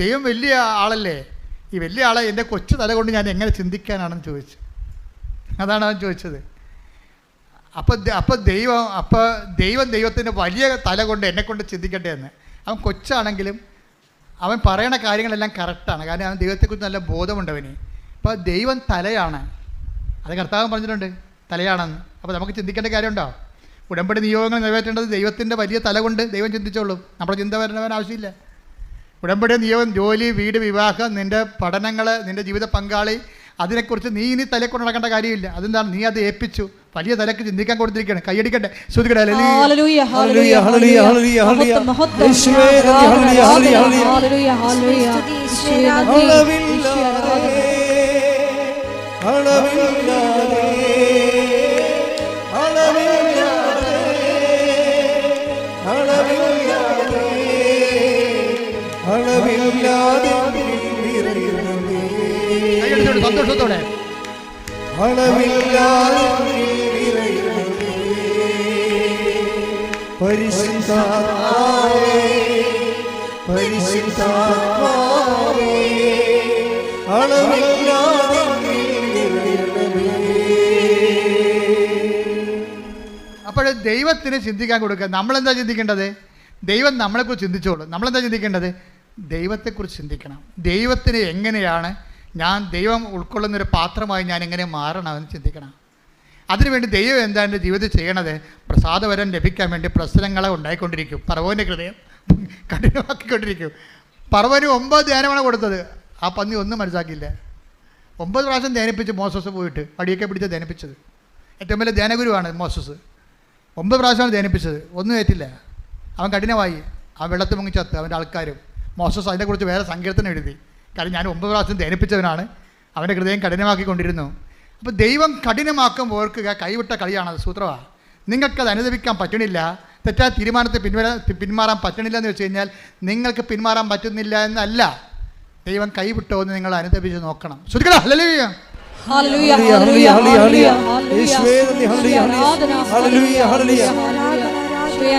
ദൈവം വലിയ ആളല്ലേ, ഈ വലിയ ആളെ എൻ്റെ കൊച്ചു തല കൊണ്ട് ഞാൻ എങ്ങനെ ചിന്തിക്കാനാണെന്ന് ചോദിച്ചു. അതാണ് അവൻ ചോദിച്ചത്. അപ്പോൾ ദൈവത്തിൻ്റെ വലിയ തല കൊണ്ട് എന്നെക്കൊണ്ട് ചിന്തിക്കട്ടെ എന്ന്. അവൻ കൊച്ചാണെങ്കിലും അവൻ പറയണ കാര്യങ്ങളെല്ലാം കറക്റ്റാണ്, കാരണം അവൻ ദൈവത്തെക്കുറിച്ച് നല്ല ബോധമുണ്ട് അവന്. അപ്പോൾ ദൈവം തലയാണ്, അത് കർത്താവ് പറഞ്ഞിട്ടുണ്ട് തലയാണെന്ന്. അപ്പോൾ നമുക്ക് ചിന്തിക്കേണ്ട കാര്യമുണ്ടോ? ഉടമ്പടി നിയോഗങ്ങൾ നിറവേറ്റേണ്ടത് ദൈവത്തിൻ്റെ വലിയ തല കൊണ്ട് ദൈവം ചിന്തിച്ചോളൂ, നമ്മുടെ ചിന്ത വരണവൻ ആവശ്യമില്ല. ഉടമ്പടി നിയോഗം, ജോലി, വീട്, വിവാഹം, നിൻ്റെ പഠനങ്ങൾ, നിൻ്റെ ജീവിത പങ്കാളി, അതിനെക്കുറിച്ച് നീ ഇനി തലക്കൊണ്ട് നടക്കേണ്ട കാര്യമില്ല. അതെന്താണ്? നീ അത് ഏൽപ്പിച്ചു, വലിയ തലക്ക് ചിന്തിക്കാൻ കൊടുത്തിരിക്കുകയാണ്. കൈയടിക്കട്ടെ, ശ്രുതിക്കട്ടെ. സന്തോഷത്തോടെ അപ്പോൾ ദൈവത്തിന് ചിന്തിക്കാൻ കൊടുക്കുക. നമ്മളെന്താ ചിന്തിക്കേണ്ടത്? ദൈവം നമ്മളെക്കുറിച്ച് ചിന്തിച്ചോളൂ. നമ്മളെന്താ ചിന്തിക്കേണ്ടത്? ദൈവത്തെക്കുറിച്ച് ചിന്തിക്കണം. ദൈവത്തിന് എങ്ങനെയാണ് ദൈവം ഉൾക്കൊള്ളുന്നൊരു പാത്രമായി ഞാൻ എങ്ങനെ മാറണമെന്ന് ചിന്തിക്കണം. അതിനുവേണ്ടി ദൈവം എന്താ എൻ്റെ ജീവിതത്തിൽ ചെയ്യണത്? പ്രസാദവരം ലഭിക്കാൻ വേണ്ടി പ്രശ്നങ്ങളെ ഉണ്ടായിക്കൊണ്ടിരിക്കും. പറവോൻ്റെ ഹൃദയം കഠിനമാക്കിക്കൊണ്ടിരിക്കും. പറവന് 9 ധ്യാനമാണ് കൊടുത്തത്, ആ പന്നി ഒന്നും മനസ്സിലാക്കിയില്ല. 9 പ്രാവശ്യം ധ്യാനിപ്പിച്ച് മോസസ് പോയിട്ട് അടിയൊക്കെ പിടിച്ച് ധ്യാനിപ്പിച്ചത്. ഏറ്റവും വലിയ ധ്യാനഗുരുവാണ് മോസസ്. 9 പ്രാവശ്യമാണ് ധ്യാനിപ്പിച്ചത്, ഒന്നും ഏറ്റില്ല. അവൻ കഠിനമായി, ആ വെള്ളത്തിൽ മുങ്ങി ചത്ത് അവൻ്റെ ആൾക്കാരും. മോസസ് അതിനെക്കുറിച്ച് വേറെ സങ്കീർത്തനം എഴുതി, കാരണം ഞാൻ 9 പ്രാവശ്യം ധ്യാനിപ്പിച്ചവനാണ്, അവൻ്റെ ഹൃദയം കഠിനമാക്കിക്കൊണ്ടിരുന്നു. അപ്പോൾ ദൈവം കഠിനമാക്കുമ്പോൾ ഓർക്കുക, കൈവിട്ട കളിയാണത്, സൂത്രമാണ്. നിങ്ങൾക്കത് അനുദപിക്കാൻ പറ്റണില്ല, തെറ്റായ തീരുമാനത്തെ പിന്മാറാൻ പറ്റണില്ല എന്ന് വെച്ച് കഴിഞ്ഞാൽ നിങ്ങൾക്ക് പിന്മാറാൻ പറ്റുന്നില്ല എന്നല്ല, ദൈവം കൈവിട്ടോ എന്ന് നിങ്ങൾ അനുദപിച്ച് നോക്കണം. ശ്രുതിക്കടാ, ഹല്ലേലൂയ.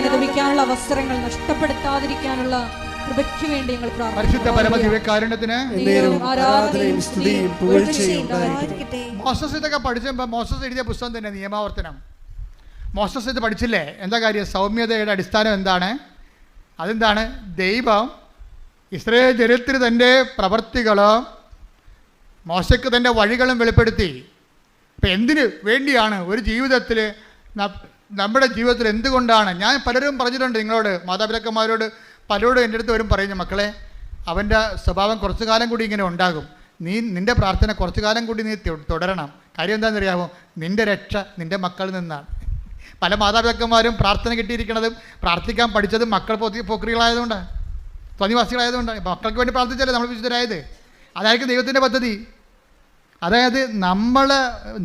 അനുദപിക്കാനുള്ള അവസരങ്ങൾ നഷ്ടപ്പെടുത്താതിരിക്കാനുള്ള കൃപയ്ക്ക് വേണ്ടി ഞങ്ങൾ പരിശുദ്ധ പരമദിവ്യകാരുണ്യത്തിന് മോസസ് ഇതൊക്കെ പഠിച്ചപ്പോൾ മോസസ് എഴുതിയ പുസ്തകം തന്നെ നിയമാവർത്തനം. മോസസ് ഇത് പഠിച്ചില്ലേ? എന്താ കാര്യം? സൗമ്യതയുടെ അടിസ്ഥാനം എന്താണ്? അതെന്താണ്? ദൈവം ഇസ്രായേൽ ജനത്തിന് തൻ്റെ പ്രവർത്തികളും മോശയ്ക്ക് തൻ്റെ വഴികളും വെളിപ്പെടുത്തി. ഇപ്പം എന്തിനു വേണ്ടിയാണ് ഒരു ജീവിതത്തിൽ, നമ്മുടെ ജീവിതത്തിൽ എന്തുകൊണ്ടാണ്? ഞാൻ പലരും പറഞ്ഞിട്ടുണ്ട് നിങ്ങളോട്, മാതാപിതാക്കന്മാരോട് പലരോടും എൻ്റെ അടുത്ത് വരും പറയുന്ന, മക്കളെ അവൻ്റെ സ്വഭാവം കുറച്ചു കാലം കൂടി ഇങ്ങനെ ഉണ്ടാകും, നിൻ്റെ പ്രാർത്ഥന കുറച്ചു കാലം കൂടി നീ തുടരണം. കാര്യം എന്താണെന്നറിയാമോ? നിൻ്റെ രക്ഷ നിൻ്റെ മക്കളിൽ നിന്നാണ്. പല മാതാപിതാക്കന്മാരും പ്രാർത്ഥന കിട്ടിയിരിക്കുന്നതും പ്രാർത്ഥിക്കാൻ പഠിച്ചതും മക്കൾ പോക്രികളായതുകൊണ്ടാണ്, സ്വനിവാസികളായതുകൊണ്ടാണ്. മക്കൾക്ക് വേണ്ടി പ്രാർത്ഥിച്ചല്ലേ നമ്മൾ വിശുദ്ധരായത്. അതായിരിക്കും ദൈവത്തിൻ്റെ പദ്ധതി. അതായത്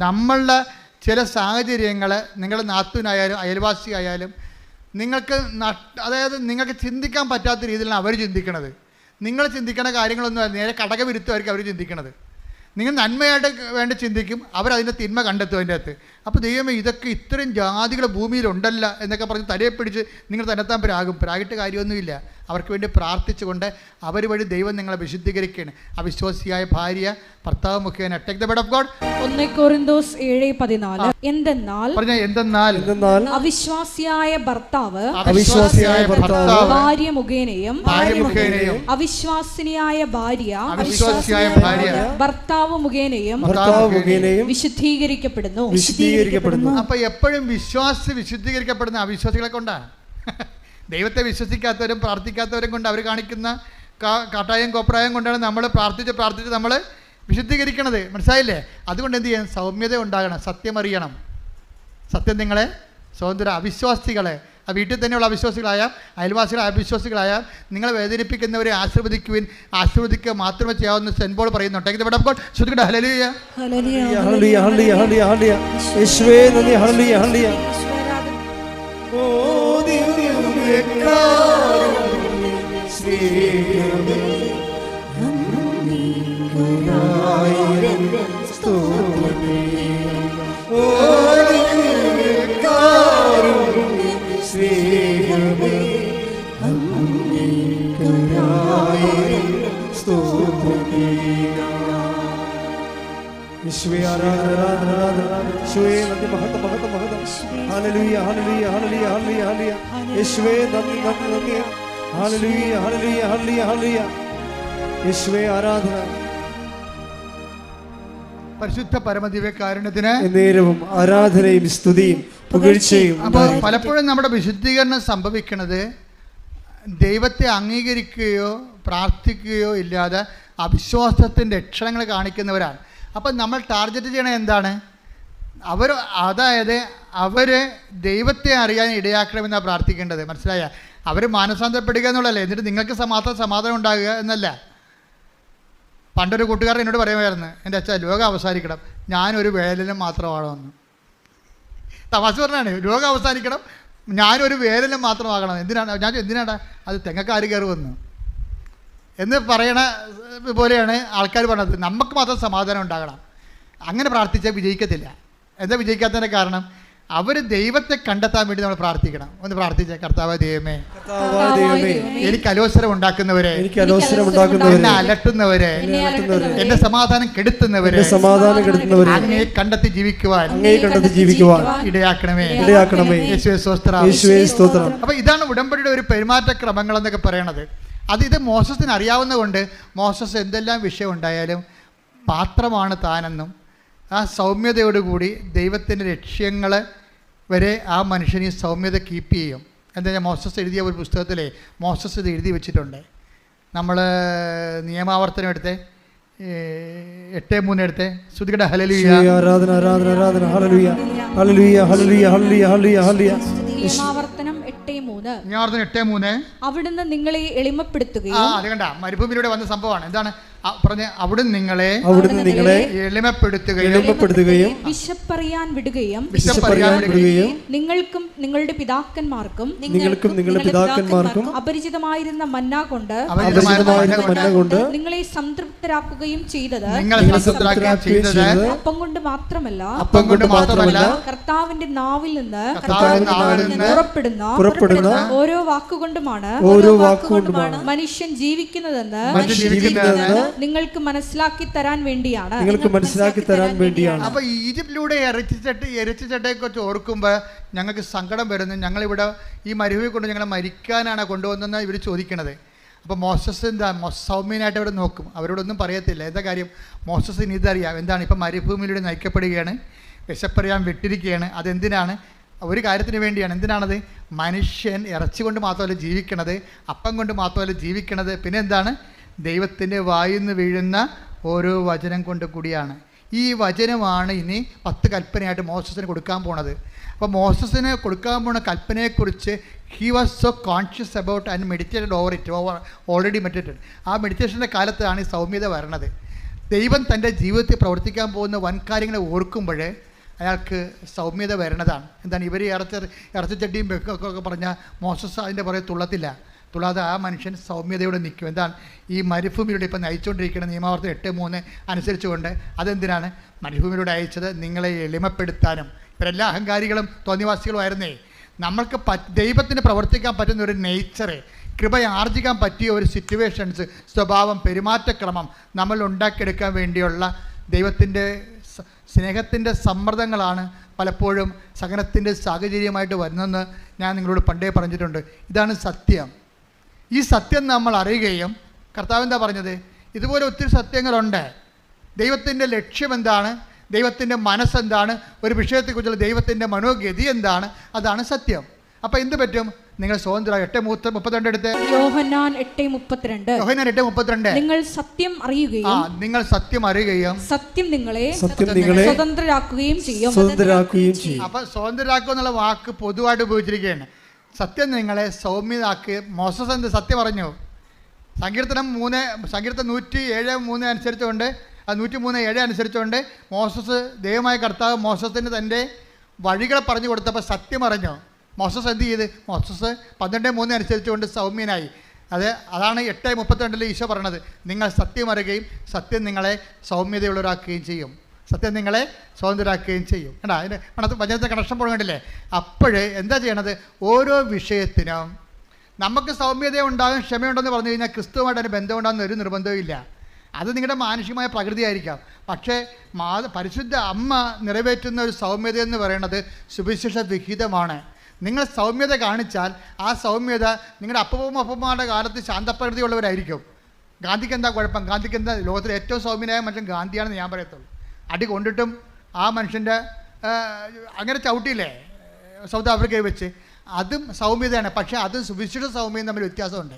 നമ്മളുടെ ചില സാഹചര്യങ്ങൾ, നിങ്ങളുടെ നാത്തൂനായാലും അയൽവാസിയായാലും നിങ്ങൾക്ക് ചിന്തിക്കാൻ പറ്റാത്ത രീതിയിലാണ് അവർ ചിന്തിക്കണത്. നിങ്ങൾ ചിന്തിക്കുന്ന കാര്യങ്ങളൊന്നും നേരെ ഘടകവിരുദ്ധമായിരിക്കും അവർ ചിന്തിക്കണത്. നിങ്ങൾ നന്മയായിട്ട് വേണ്ടി ചിന്തിക്കും, അവരതിൻ്റെ തിന്മ കണ്ടെത്തും അതിൻ്റെ അകത്ത്. അപ്പോൾ ദൈവമേ, ഇതൊക്കെ ഇത്രയും ജാതികൾ ഭൂമിയിലുണ്ടല്ല എന്നൊക്കെ പറഞ്ഞ് തലയെ പിടിച്ച് നിങ്ങൾ തന്നെത്താൻ പ്രാഗിട്ട് കാര്യമൊന്നുമില്ല. അവർക്ക് വേണ്ടി പ്രാർത്ഥിച്ചുകൊണ്ട് അവർ വഴി ദൈവം നിങ്ങളെ വിശുദ്ധീകരിക്കുകയാണ്. അവിശ്വാസിയായ ഭാര്യ ഭർത്താവ് മുഖേന take the bed of God. 1 കൊരിന്തോസ് 7:14 എന്തെന്നാൽ അവിശ്വാസിയായ ഭർത്താവ് ഭാര്യ മുഖേനയും അവിശ്വാസിനിയായ ഭാര്യ ഭർത്താവ് മുഖേനയും വിശുദ്ധീകരിക്കപ്പെടുന്നു. അപ്പൊ എപ്പോഴും വിശുദ്ധീകരിക്കപ്പെടുന്ന അവിശ്വാസികളെ കൊണ്ടാണ്. ദൈവത്തെ വിശ്വസിക്കാത്തവരും പ്രാർത്ഥിക്കാത്തവരും കൊണ്ട് അവർ കാണിക്കുന്ന കാട്ടായം കോപ്രായം കൊണ്ടാണ് നമ്മൾ പ്രാർത്ഥിച്ച് നമ്മൾ വിശുദ്ധീകരിക്കണത്. മനസ്സിലായില്ലേ? അതുകൊണ്ട് എന്ത് ചെയ്യണം? സൗമ്യത ഉണ്ടാകണം, സത്യമറിയണം. സത്യം നിങ്ങളെ സ്വതന്ത്ര. അവിശ്വാസികളെ, ആ വീട്ടിൽ തന്നെയുള്ള അവിശ്വാസികളായ, അയൽവാസികളായ അവിശ്വാസികളായ നിങ്ങളെ വേദനിപ്പിക്കുന്നവരെ ആശീർവദിക്കുവിൻ, ആശീർവദിക്കുക മാത്രമേ ചെയ്യാവുന്ന സെന്റ് പോൾ പറയുന്നുണ്ട്. ഇത് ഇവിടെ ശ്രദ്ധിക്കട്ടെ. ഹല്ലേലൂയ, ഹല്ലേലൂയ, ഹല്ലേലൂയ, ഹല്ലേലൂയ, ഹല്ലേലൂയ. യേശുവേ നന്ദി. ഹല്ലേലൂയ, ഹല്ലേലൂയ. ഓ ദിവ്യകാരുണ്യമേ, സ്നേഹമേ, അങ്ങേയ്ക്കായിരം സ്തോത്രമേ. ഓ ദിവ്യകാരുണ്യമേ, സ്നേഹമേ, അങ്ങേയ്ക്കായിരം സ്തോത്രമേ. യേശുവേ ആരാധന, ആരാധന, ആരാധന. യേശുവേ നന്ദി, മഹത്വം, മഹത്വം, മഹത്വം. ഹല്ലേലൂയ, ഹല്ലേലൂയ, ഹല്ലേലൂയ, ഹല്ലേലൂയ, ഹല്ലേലൂയ. യേശുവേ നന്ദി, നന്ദി, നന്ദി. ഹല്ലേലൂയ, ഹല്ലേലൂയ, ഹല്ലേലൂയ, ഹല്ലേലൂയ. യേശുവേ ആരാധന. പരിശുദ്ധ പരമദിവ്യകാരുണ്യത്തിന് നേരവും ആരാധനയും സ്തുതിയും പുകഴ്ചയും. അപ്പോൾ പലപ്പോഴും നമ്മുടെ വിശുദ്ധീകരണം സംഭവിക്കുന്നത് ദൈവത്തെ അംഗീകരിക്കുകയോ പ്രാർത്ഥിക്കുകയോ ഇല്ലാതെ അവിശ്വാസത്തിൻ്റെ ലക്ഷണങ്ങൾ കാണിക്കുന്നവരാണ്. അപ്പം നമ്മൾ ടാർഗറ്റ് ചെയ്യണത് എന്താണ്? അതായത് അവർ ദൈവത്തെ അറിയാൻ ഇടയാക്കണമെന്നാണ് പ്രാർത്ഥിക്കേണ്ടത്. മനസ്സിലായ? അവർ മാനസാന്തരപ്പെടുക എന്നുള്ളതല്ലേ. എന്നിട്ട് നിങ്ങൾക്ക് സമാധാനം ഉണ്ടാകുക എന്നല്ല. പണ്ടൊരു കൂട്ടുകാരൻ എന്നോട് പറയുമായിരുന്നു, എൻ്റെ അച്ഛാ ലോകം അവസാനിക്കണം, ഞാനൊരു വേലനും മാത്രമാണെന്ന്. തമാശ പറഞ്ഞാണ്. ലോകം അവസാനിക്കണം, ഞാനൊരു വേലനും മാത്രമാകണം. എന്തിനാടാ അത് തെങ്ങക്കാര് കയറുമെന്ന് എന്ന് പറയണ പോലെയാണ് ആൾക്കാർ പറഞ്ഞത്. നമുക്ക് മാത്രം സമാധാനം ഉണ്ടാകണം. അങ്ങനെ പ്രാർത്ഥിച്ചാൽ വിജയിക്കത്തില്ല. എന്താ വിജയിക്കാത്തതിൻ്റെ കാരണം? അവർ ദൈവത്തെ കണ്ടെത്താൻ വേണ്ടി നമ്മൾ പ്രാർത്ഥിക്കണം. ഒന്ന് പ്രാർത്ഥിച്ചേ. കർത്താവായ ദൈവമേ, എനിക്ക് അലോസരം ഉണ്ടാക്കുന്നവരെ, എന്നെ അലട്ടുന്നവരെ, എന്റെ സമാധാനം കെടുത്തുന്നവരെ അങ്ങയെ കണ്ടെത്തി ജീവിക്കുവാൻ ഇടയാക്കണമേ. യേശുവേ സ്തോത്രം. അപ്പൊ ഇതാണ് ഉടമ്പടിയുടെ ഒരു പെരുമാറ്റക്രമങ്ങൾ എന്നൊക്കെ പറയണത്. ഇത് മോശസിന് അറിയാവുന്നതുകൊണ്ട് മോശസ് എന്തെല്ലാം വിഷയം ഉണ്ടായാലും പാത്രമാണ് താനെന്നും ആ സൗമ്യതയോടുകൂടി ദൈവത്തിൻ്റെ ലക്ഷ്യങ്ങൾ വരെ ആ മനുഷ്യന് സൗമ്യത കീപ്പ് ചെയ്യും. എന്താ ഞാൻ മോശസ് എഴുതിയ ഒരു പുസ്തകത്തിലെ മോശസ് ഇത് എഴുതി വെച്ചിട്ടുണ്ട്. നമ്മൾ നിയമാവർത്തനം എടുത്തേ 8:3 എടുത്തേ. ശ്രുതികട ഹല്ലേലൂയ, ആരാധന, ആരാധന, ആരാധന. ഹല്ലേലൂയ, ഹല്ലേലൂയ, ഹല്ലേലൂയ, ഹല്ലേലൂയ, ഹല്ലേലൂയ, ഹല്ലേലൂയ. നിയമാവർത്തനം 8:3. അവിടുന്ന് നിങ്ങളെ എളിമപ്പെടുത്തുകയും. അത് കണ്ട മരുഭൂമിയിലൂടെ വന്ന സംഭവമാണ്. എന്താണ് പറഞ്ഞ? അവിടുന്ന് നിങ്ങളെ എളിമപ്പെടുത്തുകയും വിശപ്പറിയാൻ വിടുകയും നിങ്ങൾക്കും നിങ്ങളുടെ പിതാക്കന്മാർക്കും അപരിചിതമായിരുന്ന മന്ന കൊണ്ട് നിങ്ങളെ സംതൃപ്തരാക്കുകയും ചെയ്തത് അപ്പം കൊണ്ട് മാത്രമല്ല കർത്താവിന്റെ നാവിൽ നിന്ന് പുറപ്പെടുന്ന ഓരോ വാക്കുകൊണ്ടുമാണ് മനുഷ്യൻ ജീവിക്കുന്നതെന്ന് നിങ്ങൾക്ക് മനസ്സിലാക്കി തരാൻ വേണ്ടിയാണ്. അപ്പൊ ഈജിപ്തിലൂടെ ഇറച്ചിച്ചട്ടയെക്കുറിച്ച് ഓർക്കുമ്പോൾ ഞങ്ങൾക്ക് സങ്കടം വരുന്നു. ഞങ്ങളിവിടെ ഈ മരുഭൂമി കൊണ്ട് ഞങ്ങളെ മരിക്കാനാണ് കൊണ്ടുവന്നെന്ന് ഇവർ ചോദിക്കണത്. അപ്പോൾ മോശസ് എന്താ സൗമ്യനായിട്ട് അവിടെ നോക്കും, അവരോടൊന്നും പറയത്തില്ല. എന്താ കാര്യം? മോശസിന് ഇതറിയാം. എന്താണ്? ഇപ്പം മരുഭൂമിയിലൂടെ നയിക്കപ്പെടുകയാണ്, വിശപ്പറിയാൻ വിട്ടിരിക്കുകയാണ്. അതെന്തിനാണ്? ഒരു കാര്യത്തിന് വേണ്ടിയാണ്. എന്തിനാണത്? മനുഷ്യൻ ഇറച്ചി കൊണ്ട് മാത്രമല്ല ജീവിക്കണത്, അപ്പം കൊണ്ട് മാത്രമല്ല ജീവിക്കണത്, പിന്നെ എന്താണ്? ദൈവത്തിൻ്റെ വായിന്ന് വീഴുന്ന ഓരോ വചനം കൊണ്ട് കൂടിയാണ്. ഈ വചനമാണ് ഇനി 10 കൽപ്പനയായിട്ട് മോശസിന് കൊടുക്കാൻ പോണത്. അപ്പോൾ മോശസിന് കൊടുക്കാൻ പോണ കൽപ്പനയെക്കുറിച്ച് he was so conscious about and meditated over it, already meditated. ആ മെഡിറ്റേഷൻ്റെ കാലത്താണ് ഈ സൗമ്യത വരണത്. ദൈവം തൻ്റെ ജീവിതത്തിൽ പ്രവർത്തിക്കാൻ പോകുന്ന വൻ കാര്യങ്ങളെ ഓർക്കുമ്പോൾ അയാൾക്ക് സൗമ്യത വരണതാണ്. എന്താണ്? ഇവർ ഇറച്ചിച്ചട്ടിയും വെക്കൊക്കെ പറഞ്ഞാൽ മോശസ് അതിൻ്റെ പുറകെ തുള്ളാതെ ആ മനുഷ്യൻ സൗമ്യതയോടെ നിൽക്കും. എന്താണ്? ഈ മരുഭൂമിയിലൂടെ ഇപ്പം നയിച്ചുകൊണ്ടിരിക്കുന്ന നിയമാവർത്തനം 8:3 അനുസരിച്ചുകൊണ്ട് അതെന്തിനാണ് മരുഭൂമിയിലൂടെ അയച്ചത്? നിങ്ങളെ എളിമപ്പെടുത്താനും. ഇവരെല്ലാ അഹങ്കാരികളും തോന്നിവാസികളുമായിരുന്നേ. നമ്മൾക്ക് ദൈവത്തിന് പ്രവർത്തിക്കാൻ പറ്റുന്ന ഒരു നേച്ചറ്, കൃപ ആർജിക്കാൻ പറ്റിയ ഒരു സിറ്റുവേഷൻസ്, സ്വഭാവം, പെരുമാറ്റക്രമം നമ്മൾ ഉണ്ടാക്കിയെടുക്കാൻ വേണ്ടിയുള്ള ദൈവത്തിൻ്റെ സ്നേഹത്തിൻ്റെ സമ്മർദ്ദങ്ങളാണ് പലപ്പോഴും സഹനത്തിൻ്റെ സാഹചര്യമായിട്ട് വരുന്നതെന്ന് ഞാൻ നിങ്ങളോട് പണ്ടേ പറഞ്ഞിട്ടുണ്ട്. ഇതാണ് സത്യം. ഈ സത്യം നമ്മൾ അറിയുകയും, കർത്താവ് എന്താ പറഞ്ഞത്? ഇതുപോലെ ഒത്തിരി സത്യങ്ങളുണ്ട്. ദൈവത്തിൻ്റെ ലക്ഷ്യം എന്താണ്, ദൈവത്തിൻ്റെ മനസ്സെന്താണ്, ഒരു വിഷയത്തെക്കുറിച്ചുള്ള ദൈവത്തിൻ്റെ മനോഗതി എന്താണ്, അതാണ് സത്യം. അപ്പോൾ എന്ത് പറ്റും? നിങ്ങൾ സ്വതന്ത്രം. 8:32 എടുത്ത്. യോഹന്നാൻ 8:32. യോഹന്നാൻ 8:32. നിങ്ങൾ സത്യം അറിയുകയും നിങ്ങൾ സത്യം അറിയുകയും സത്യം നിങ്ങളെ സ്വതന്ത്രരാക്കുകയും ചെയ്യും. അപ്പൊ സ്വതന്ത്രരാക്കുക എന്നുള്ള വാക്ക് പൊതുവായിട്ട് ഉപയോഗിച്ചിരിക്കുകയാണ്. സത്യം നിങ്ങളെ സൗമ്യതാക്കി. മോസസ് എന്ത് സത്യം പറഞ്ഞു? സങ്കീർത്തനം 107:3 അനുസരിച്ചുകൊണ്ട് 103:7 അനുസരിച്ചുകൊണ്ട് മോസസ് ദൈവമായ കർത്താവ് മോസസിന് തൻ്റെ വഴികളെ പറഞ്ഞു കൊടുത്തപ്പോൾ സത്യം അറിഞ്ഞു. മോസസ് എന്ത് ചെയ്ത്? മോസസ് 12:3 അനുസരിച്ചുകൊണ്ട് സൗമ്യനായി. അതാണ് 8:32 ഈശോ പറഞ്ഞത്, നിങ്ങൾ സത്യം അറിയുകയും സത്യം നിങ്ങളെ സൗമ്യതയുള്ളവരാക്കുകയും ചെയ്യും. സത്യം നിങ്ങളെ സ്വതന്ത്രരാക്കുകയും ചെയ്യും. കേട്ടോ, അതിൻ്റെ വചനത്തെ കണക്ഷൻ പോകണ്ടില്ലേ? അപ്പോഴേ എന്താ ചെയ്യണത്? ഓരോ വിഷയത്തിനും നമുക്ക് സൗമ്യത ഉണ്ടാകും, ക്ഷമയുണ്ടെന്ന് പറഞ്ഞു കഴിഞ്ഞാൽ ക്രിസ്തുവുമായിട്ട് അതിന് ബന്ധമുണ്ടാകുന്ന ഒരു നിർബന്ധവും ഇല്ല. അത് നിങ്ങളുടെ മാനുഷികമായ പ്രകൃതിയായിരിക്കാം. പക്ഷേ പരിശുദ്ധ അമ്മ നിറവേറ്റുന്ന ഒരു സൗമ്യത എന്ന് പറയുന്നത് സുവിശേഷ വിഹിതമാണ്. നിങ്ങൾ സൗമ്യത കാണിച്ചാൽ ആ സൗമ്യത നിങ്ങളുടെ അപ്പന്മാരുടെ കാലത്ത് ശാന്തപ്രകൃതിയുള്ളവരായിരിക്കും. ഗാന്ധിക്ക് എന്താ കുഴപ്പം? ഗാന്ധിക്ക് എന്താ? ലോകത്തിലെ ഏറ്റവും സൗമ്യനായ മനുഷ്യൻ ഗാന്ധിയാണെന്ന് ഞാൻ പറയത്തുള്ളൂ. അടി കൊണ്ടിട്ടും ആ മനുഷ്യൻ്റെ അങ്ങനെ ചവിട്ടിയില്ലേ സൗത്ത് ആഫ്രിക്കയിൽ വെച്ച്, അതും സൗമ്യതയാണ്. പക്ഷേ അതും സുവിശേഷ സൗമ്യതയും തമ്മിൽ വ്യത്യാസമുണ്ട്.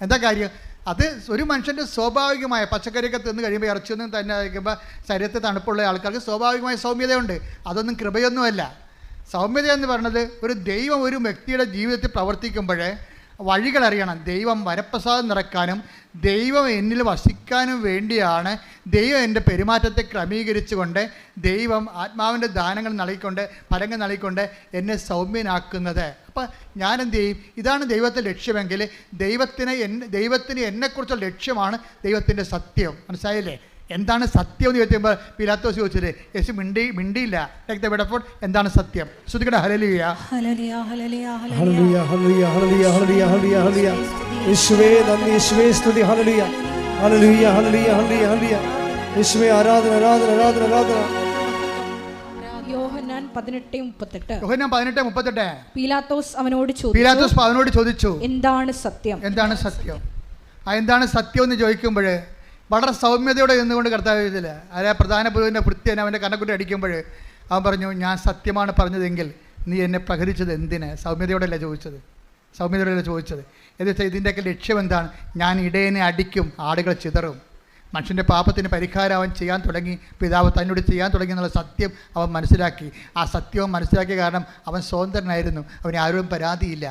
എന്താ കാര്യം? അത് ഒരു മനുഷ്യൻ്റെ സ്വാഭാവികമായ പച്ചക്കറിയൊക്കെ തിന്ന് കഴിയുമ്പോൾ ഇറച്ചിയൊന്നും തന്നെ കഴിക്കുമ്പോൾ ശരീരത്തിൽ തണുപ്പുള്ള ആൾക്കാർക്ക് സ്വാഭാവികമായ സൗമ്യതയുണ്ട്. അതൊന്നും കൃപയൊന്നുമല്ല. സൗമ്യത എന്ന് പറയുന്നത് ഒരു ദൈവം ഒരു വ്യക്തിയുടെ ജീവിതത്തിൽ പ്രവർത്തിക്കുമ്പോൾ വഴികളറിയണം. ദൈവം വരപ്രസാദം നിറക്കാനും ദൈവം എന്നിൽ വസിക്കാനും വേണ്ടിയാണ് ദൈവം എൻ്റെ പെരുമാറ്റത്തെ ക്രമീകരിച്ചുകൊണ്ട് ദൈവം ആത്മാവിൻ്റെ ദാനങ്ങൾ നൽകിക്കൊണ്ട് ഫലങ്ങൾ നൽകിക്കൊണ്ട് എന്നെ സൗമ്യനാക്കുന്നത്. അപ്പോൾ ഞാൻ എന്ത് ചെയ്യും? ഇതാണ് ദൈവത്തിൻ്റെ ലക്ഷ്യമെങ്കിൽ ദൈവത്തിന് എന്നെക്കുറിച്ചുള്ള ലക്ഷ്യമാണ് ദൈവത്തിൻ്റെ സത്യം. മനസ്സിലായില്ലേ? എന്താണ് സത്യം എന്ന് ചോദിക്കുമ്പോൾ പിലാത്തോസ് ചോദിച്ചത് യേശു മിണ്ടിയില്ല. എന്താണ് സത്യം? ശ്രുതിക്കട്ടെ. ഹല്ലേലൂയ, ഹല്ലേലൂയ, ഹല്ലേലൂയ, ഹല്ലേലൂയ, ഹല്ലേലൂയ, ഹല്ലേലൂയ, ഹല്ലേലൂയ. യേശുവേ നന്ദി, യേശുവേ സ്തുതി. ഹല്ലേലൂയ, ഹല്ലേലൂയ, ഹല്ലേലൂയ, ഹല്ലേലൂയ, ഹല്ലേലൂയ. യേശുവേ ആരാധന, ആരാധന, ആരാധന, ആരാധന. യോഹന്നാൻ 18:38. യോഹന്നാൻ 18:38. പീലാത്തോസ് അവനോട് ചോദിച്ചു, എന്താണ് സത്യം? എന്താണ് സത്യം? എന്താണ് സത്യം എന്ന് ചോദിക്കുമ്പോൾ വളരെ സൗമ്യതയോടെ നിന്നുകൊണ്ട് കർത്താവ് എഴുതില്ല. അല്ലെ പ്രധാന പുരോഹിതൻ്റെ ഭൃത്യൻ അവൻ്റെ കണ്ണക്കുട്ടി അടിക്കുമ്പോൾ അവൻ പറഞ്ഞു, ഞാൻ സത്യമാണ് പറഞ്ഞതെങ്കിൽ നീ എന്നെ പ്രഹരിച്ചത് എന്തിന്? സൗമ്യതയോടെയല്ല ചോദിച്ചത്. എന്ന് വെച്ചാൽ ഇതിൻ്റെയൊക്കെ ലക്ഷ്യം എന്താണ്? ഞാൻ ഇടയനെ അടിക്കും, ആടുകൾ ചിതറും. മനുഷ്യൻ്റെ പാപത്തിന് പരിഹാരം അവൻ ചെയ്യാൻ തുടങ്ങി, പിതാവ് തന്നോട് ചെയ്യാൻ തുടങ്ങി എന്നുള്ള സത്യം അവൻ മനസ്സിലാക്കി. ആ സത്യവും മനസ്സിലാക്കിയ കാരണം അവൻ സ്വതന്ത്രനായിരുന്നു. അവന് ആരോടും പരാതിയില്ല,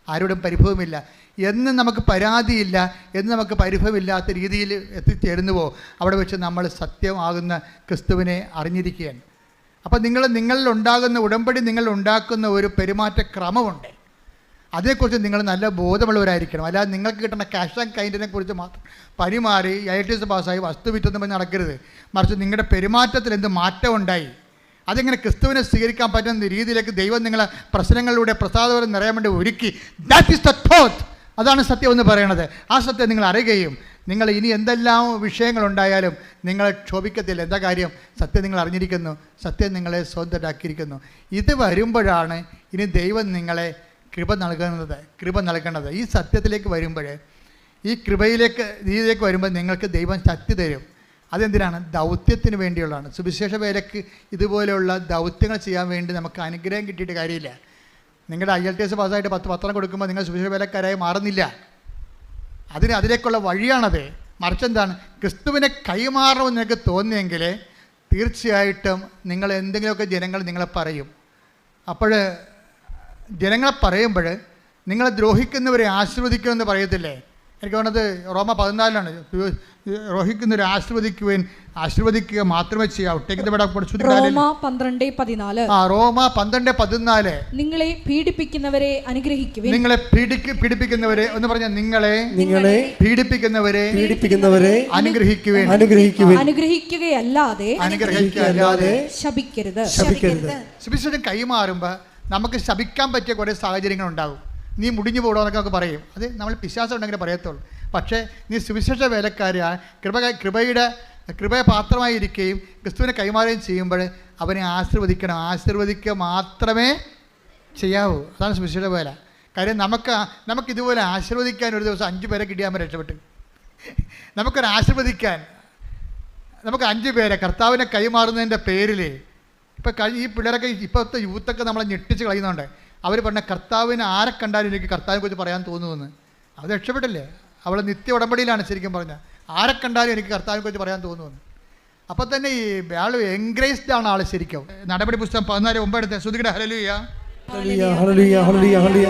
ആരോടും പരിഭവമില്ല. എന്ന് നമുക്ക് പരാതിയില്ല, എന്ന് നമുക്ക് പരിഭവമില്ലാത്ത രീതിയിൽ എത്തിച്ചേരുന്നുവോ അവിടെ വെച്ച് നമ്മൾ സത്യമാകുന്ന ക്രിസ്തുവിനെ അറിഞ്ഞിരിക്കുകയാണ്. അപ്പം നിങ്ങളിൽ ഉണ്ടാകുന്ന ഉടമ്പടി, നിങ്ങൾ ഉണ്ടാക്കുന്ന ഒരു പെരുമാറ്റ ക്രമമുണ്ട്. അതേക്കുറിച്ച് നിങ്ങൾ നല്ല ബോധമുള്ളവരായിരിക്കണം. അല്ലാതെ നിങ്ങൾക്ക് കിട്ടുന്ന ക്യാഷ് ആൻഡ് കൈൻഡിനെ കുറിച്ച് മാത്രം പരിമാറി IITS പാസ്സായി വസ്തു വിറ്റൊന്നും പറഞ്ഞ് നടക്കരുത്. മറിച്ച് നിങ്ങളുടെ പെരുമാറ്റത്തിൽ എന്ത് മാറ്റം ഉണ്ടായി, അതെങ്ങനെ ക്രിസ്തുവിനെ സ്വീകരിക്കാൻ പറ്റുന്ന രീതിയിലേക്ക് ദൈവം നിങ്ങളെ പ്രശ്നങ്ങളിലൂടെ പ്രസാദപരം നിറയാൻ വേണ്ടി ഒരുക്കി. That is the truth. അതാണ് സത്യം എന്ന് പറയുന്നത്. ആ സത്യം നിങ്ങൾ അറിയുകയും നിങ്ങൾ ഇനി എന്തെല്ലാം വിഷയങ്ങളുണ്ടായാലും നിങ്ങൾ ക്ഷോഭിക്കത്തില്ല. എന്താ കാര്യം? സത്യം നിങ്ങൾ അറിഞ്ഞിരിക്കുന്നു, സത്യം നിങ്ങളെ സ്വന്തമാക്കിയിരിക്കുന്നു. ഇത് വരുമ്പോഴാണ് ഇനി ദൈവം നിങ്ങളെ കൃപ നൽകണത്. ഈ സത്യത്തിലേക്ക് വരുമ്പോൾ, ഈ രീതിയിലേക്ക് വരുമ്പോൾ നിങ്ങൾക്ക് ദൈവം ശക്തി തരും. അതെന്തിനാണ്? ദൗത്യത്തിന് വേണ്ടിയുള്ളതാണ്. സുവിശേഷ വേലയ്ക്ക് ഇതുപോലെയുള്ള ദൗത്യങ്ങൾ ചെയ്യാൻ വേണ്ടി നമുക്ക് അനുഗ്രഹം കിട്ടിയിട്ട് കാര്യമില്ല. നിങ്ങളുടെ IITS പാസ്സായിട്ട് 10 പത്രം കൊടുക്കുമ്പോൾ നിങ്ങൾ സുവിശേഷ വേലക്കാരായി മാറുന്നില്ല. അതിലേക്കുള്ള വഴിയാണത്. മറിച്ചെന്താണ്? ക്രിസ്തുവിനെ കൈമാറണമെന്ന് നിങ്ങൾക്ക് തോന്നിയെങ്കിൽ തീർച്ചയായിട്ടും നിങ്ങൾ എന്തെങ്കിലുമൊക്കെ ജനങ്ങൾ നിങ്ങളെ പറയും. അപ്പോൾ ജനങ്ങളെ പറയുമ്പോൾ നിങ്ങളെ ദ്രോഹിക്കുന്നവരെ ആശീർവദിക്കുമെന്ന് പറയത്തില്ലേ? എനിക്ക് തോന്നുന്നത് റോമ 14 ദ്രോഹിക്കുന്നവരെ ആശീർവദിക്കുക മാത്രമേ ചെയ്യാവൂ. റോമ 12:14. റോമ 12:14. നിങ്ങളെ പീഡിപ്പിക്കുന്നവരെ അനുഗ്രഹിക്കുവിൻ. പീഡിപ്പിക്കുന്നവരെ എന്ന് പറഞ്ഞാൽ നിങ്ങളെ പീഡിപ്പിക്കുന്നവരെ അനുഗ്രഹിക്കുവിൻ. അനുഗ്രഹിക്കുകയല്ലാതെ ശപിക്കരുത്. സുവിശേഷം കൈമാറുമ്പോൾ നമുക്ക് ശപിക്കാൻ പറ്റിയ കുറേ സാഹചര്യങ്ങൾ ഉണ്ടാകും. നീ മുടിഞ്ഞു പോകണമെന്നൊക്കെ നമുക്ക് പറയും. അത് നമ്മൾ പിശാചം ഉണ്ടെങ്കിൽ പറയത്തുള്ളൂ. പക്ഷേ നീ സുവിശേഷ വേലക്കാരിയായ കൃപയെ പാത്രമായിരിക്കുകയും ക്രിസ്തുവിനെ കൈമാറുകയും ചെയ്യുമ്പോൾ അവനെ ആശീർവദിക്കുക മാത്രമേ ചെയ്യാവൂ. അതാണ് സുവിശേഷ വേല. കാര്യം നമുക്കിതുപോലെ ആശീർവദിക്കാൻ ഒരു ദിവസം 5 പേരെ കിട്ടിയാൽ രക്ഷപ്പെട്ടു. നമുക്ക് 5 പേരെ കർത്താവിനെ കൈമാറുന്നതിൻ്റെ പേരിൽ ഈ പിള്ളേരൊക്കെ ഇപ്പോഴത്തെ യൂത്തൊക്കെ നമ്മളെ ഞെട്ടിച്ച് കളയുന്നുണ്ട്. അവർ പറഞ്ഞ കർത്താവിനെ ആരെ കണ്ടാലും എനിക്ക് കർത്താവിനെ കുറിച്ച് പറയാൻ തോന്നുമെന്ന്. അത് രക്ഷപ്പെട്ടില്ലേ? അവൾ നിത്യ ഉടമ്പടിയിലാണ് ശരിക്കും പറഞ്ഞാൽ. ആരെ കണ്ടാലും എനിക്ക് കർത്താവിനെ കുറിച്ച് പറയാൻ തോന്നുമെന്ന്. അപ്പോൾ തന്നെ ഈ ആൾ എൻഗ്രേസ്ഡ് ആണ് ആൾ ശരിക്കും. നടപടി പുസ്തകം 14:9 ശ്രുതികട ഹല്ലേലൂയ ഹല്ലേലൂയ ഹല്ലേലൂയ ഹല്ലേലൂയ ഹല്ലേലൂയ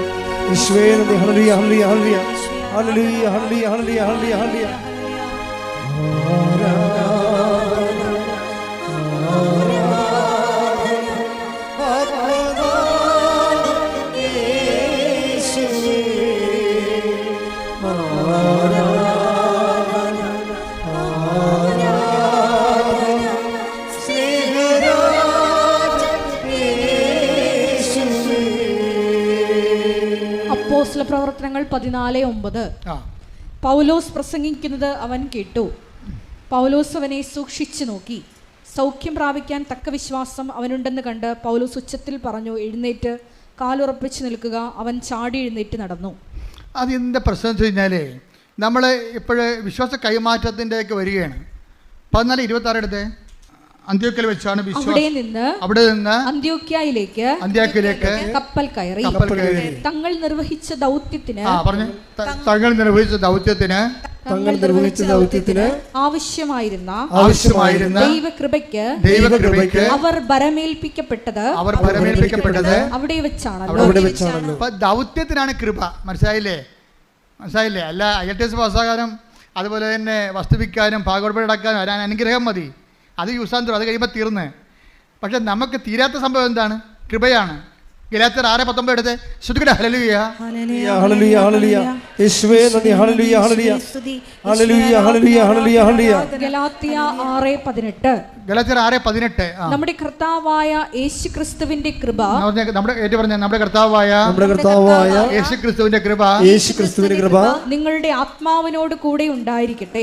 യേശുവേ നന്ദി ഹല്ലേലൂയ ഹല്ലേലൂയ ഹല്ലേലൂയ ഹല്ലേലൂയ ഹല്ലേലൂയ ഹല്ലേലൂയ ഹല്ലേലൂയ അപ്പോസ്തല പ്രവർത്തനങ്ങൾ 14:9. പൗലോസ് പ്രസംഗിക്കുന്നത് അവൻ കേട്ടു. പൗലോസ് അവനെ സൂക്ഷിച്ചു നോക്കി. സൗഖ്യം പ്രാപിക്കാൻ തക്ക വിശ്വാസം അവനുണ്ടെന്ന് കണ്ട് പൗലോസ് ഉച്ചത്തിൽ പറഞ്ഞു, എഴുന്നേറ്റ് കാലുറപ്പിച്ച് നിൽക്കുക. അവൻ ചാടി എഴുന്നേറ്റ് നടന്നു. അത് എന്താ പ്രശ്നം വെച്ച് കഴിഞ്ഞാൽ, നമ്മൾ ഇപ്പോഴേ വിശ്വാസ കൈമാറ്റത്തിൻ്റെയൊക്കെ വരികയാണ്. 14:26 എടുത്തേ. അന്ത്യോക്യയിൽ വെച്ചാണ് അവിടെ നിന്ന് അന്ത്യോക്യയിലേക്ക് കപ്പൽ കയറി. തങ്ങൾ നിർവഹിച്ച ദൗത്യത്തിന് ആവശ്യമായിരുന്ന ദൈവകൃപയ്ക്ക് അവർ ഭരമേൽപ്പിക്കപ്പെട്ടത് അവിടെ വെച്ചാണല്ലോ. ദൗത്യത്തിനാണ് കൃപ. മനസ്സിലായില്ലേ? അല്ല IELTS പാസ്സാകാനും അതുപോലെ തന്നെ വസ്തുവിക്കാനും ഭാഗവടക്കാനും വരാൻ അനുഗ്രഹം മതി. അത് യൂസാന്തരം, അത് കഴിയുമ്പോൾ തീർന്ന്. പക്ഷെ നമുക്ക് തീരാത്ത സംഭവം എന്താണ്? കൃപയാണ്. ഗലാത്യർ 6:19 എടുത്ത് ശ്രുതികട ഹല്ലേലൂയ ഹല്ലേലൂയ ഹല്ലേലൂയ യേശുവേ നന്ദി ഹല്ലേലൂയ ഹല്ലേലൂയ ഹല്ലേലൂയ ഹല്ലേലൂയ ഹല്ലേലൂയ ഹല്ലേലൂയ ഗലാത്യ 6:18. ഗലാത്യർ 6:18. നമ്മുടെ കർത്താവായ യേശുക്രിസ്തുവിന്റെ കൃപ, നമ്മുടെ കർത്താവായ യേശുക്രിസ്തുവിന്റെ കൃപ നിങ്ങളുടെ ആത്മാവിനോട് കൂടെ ഉണ്ടായിരിക്കട്ടെ.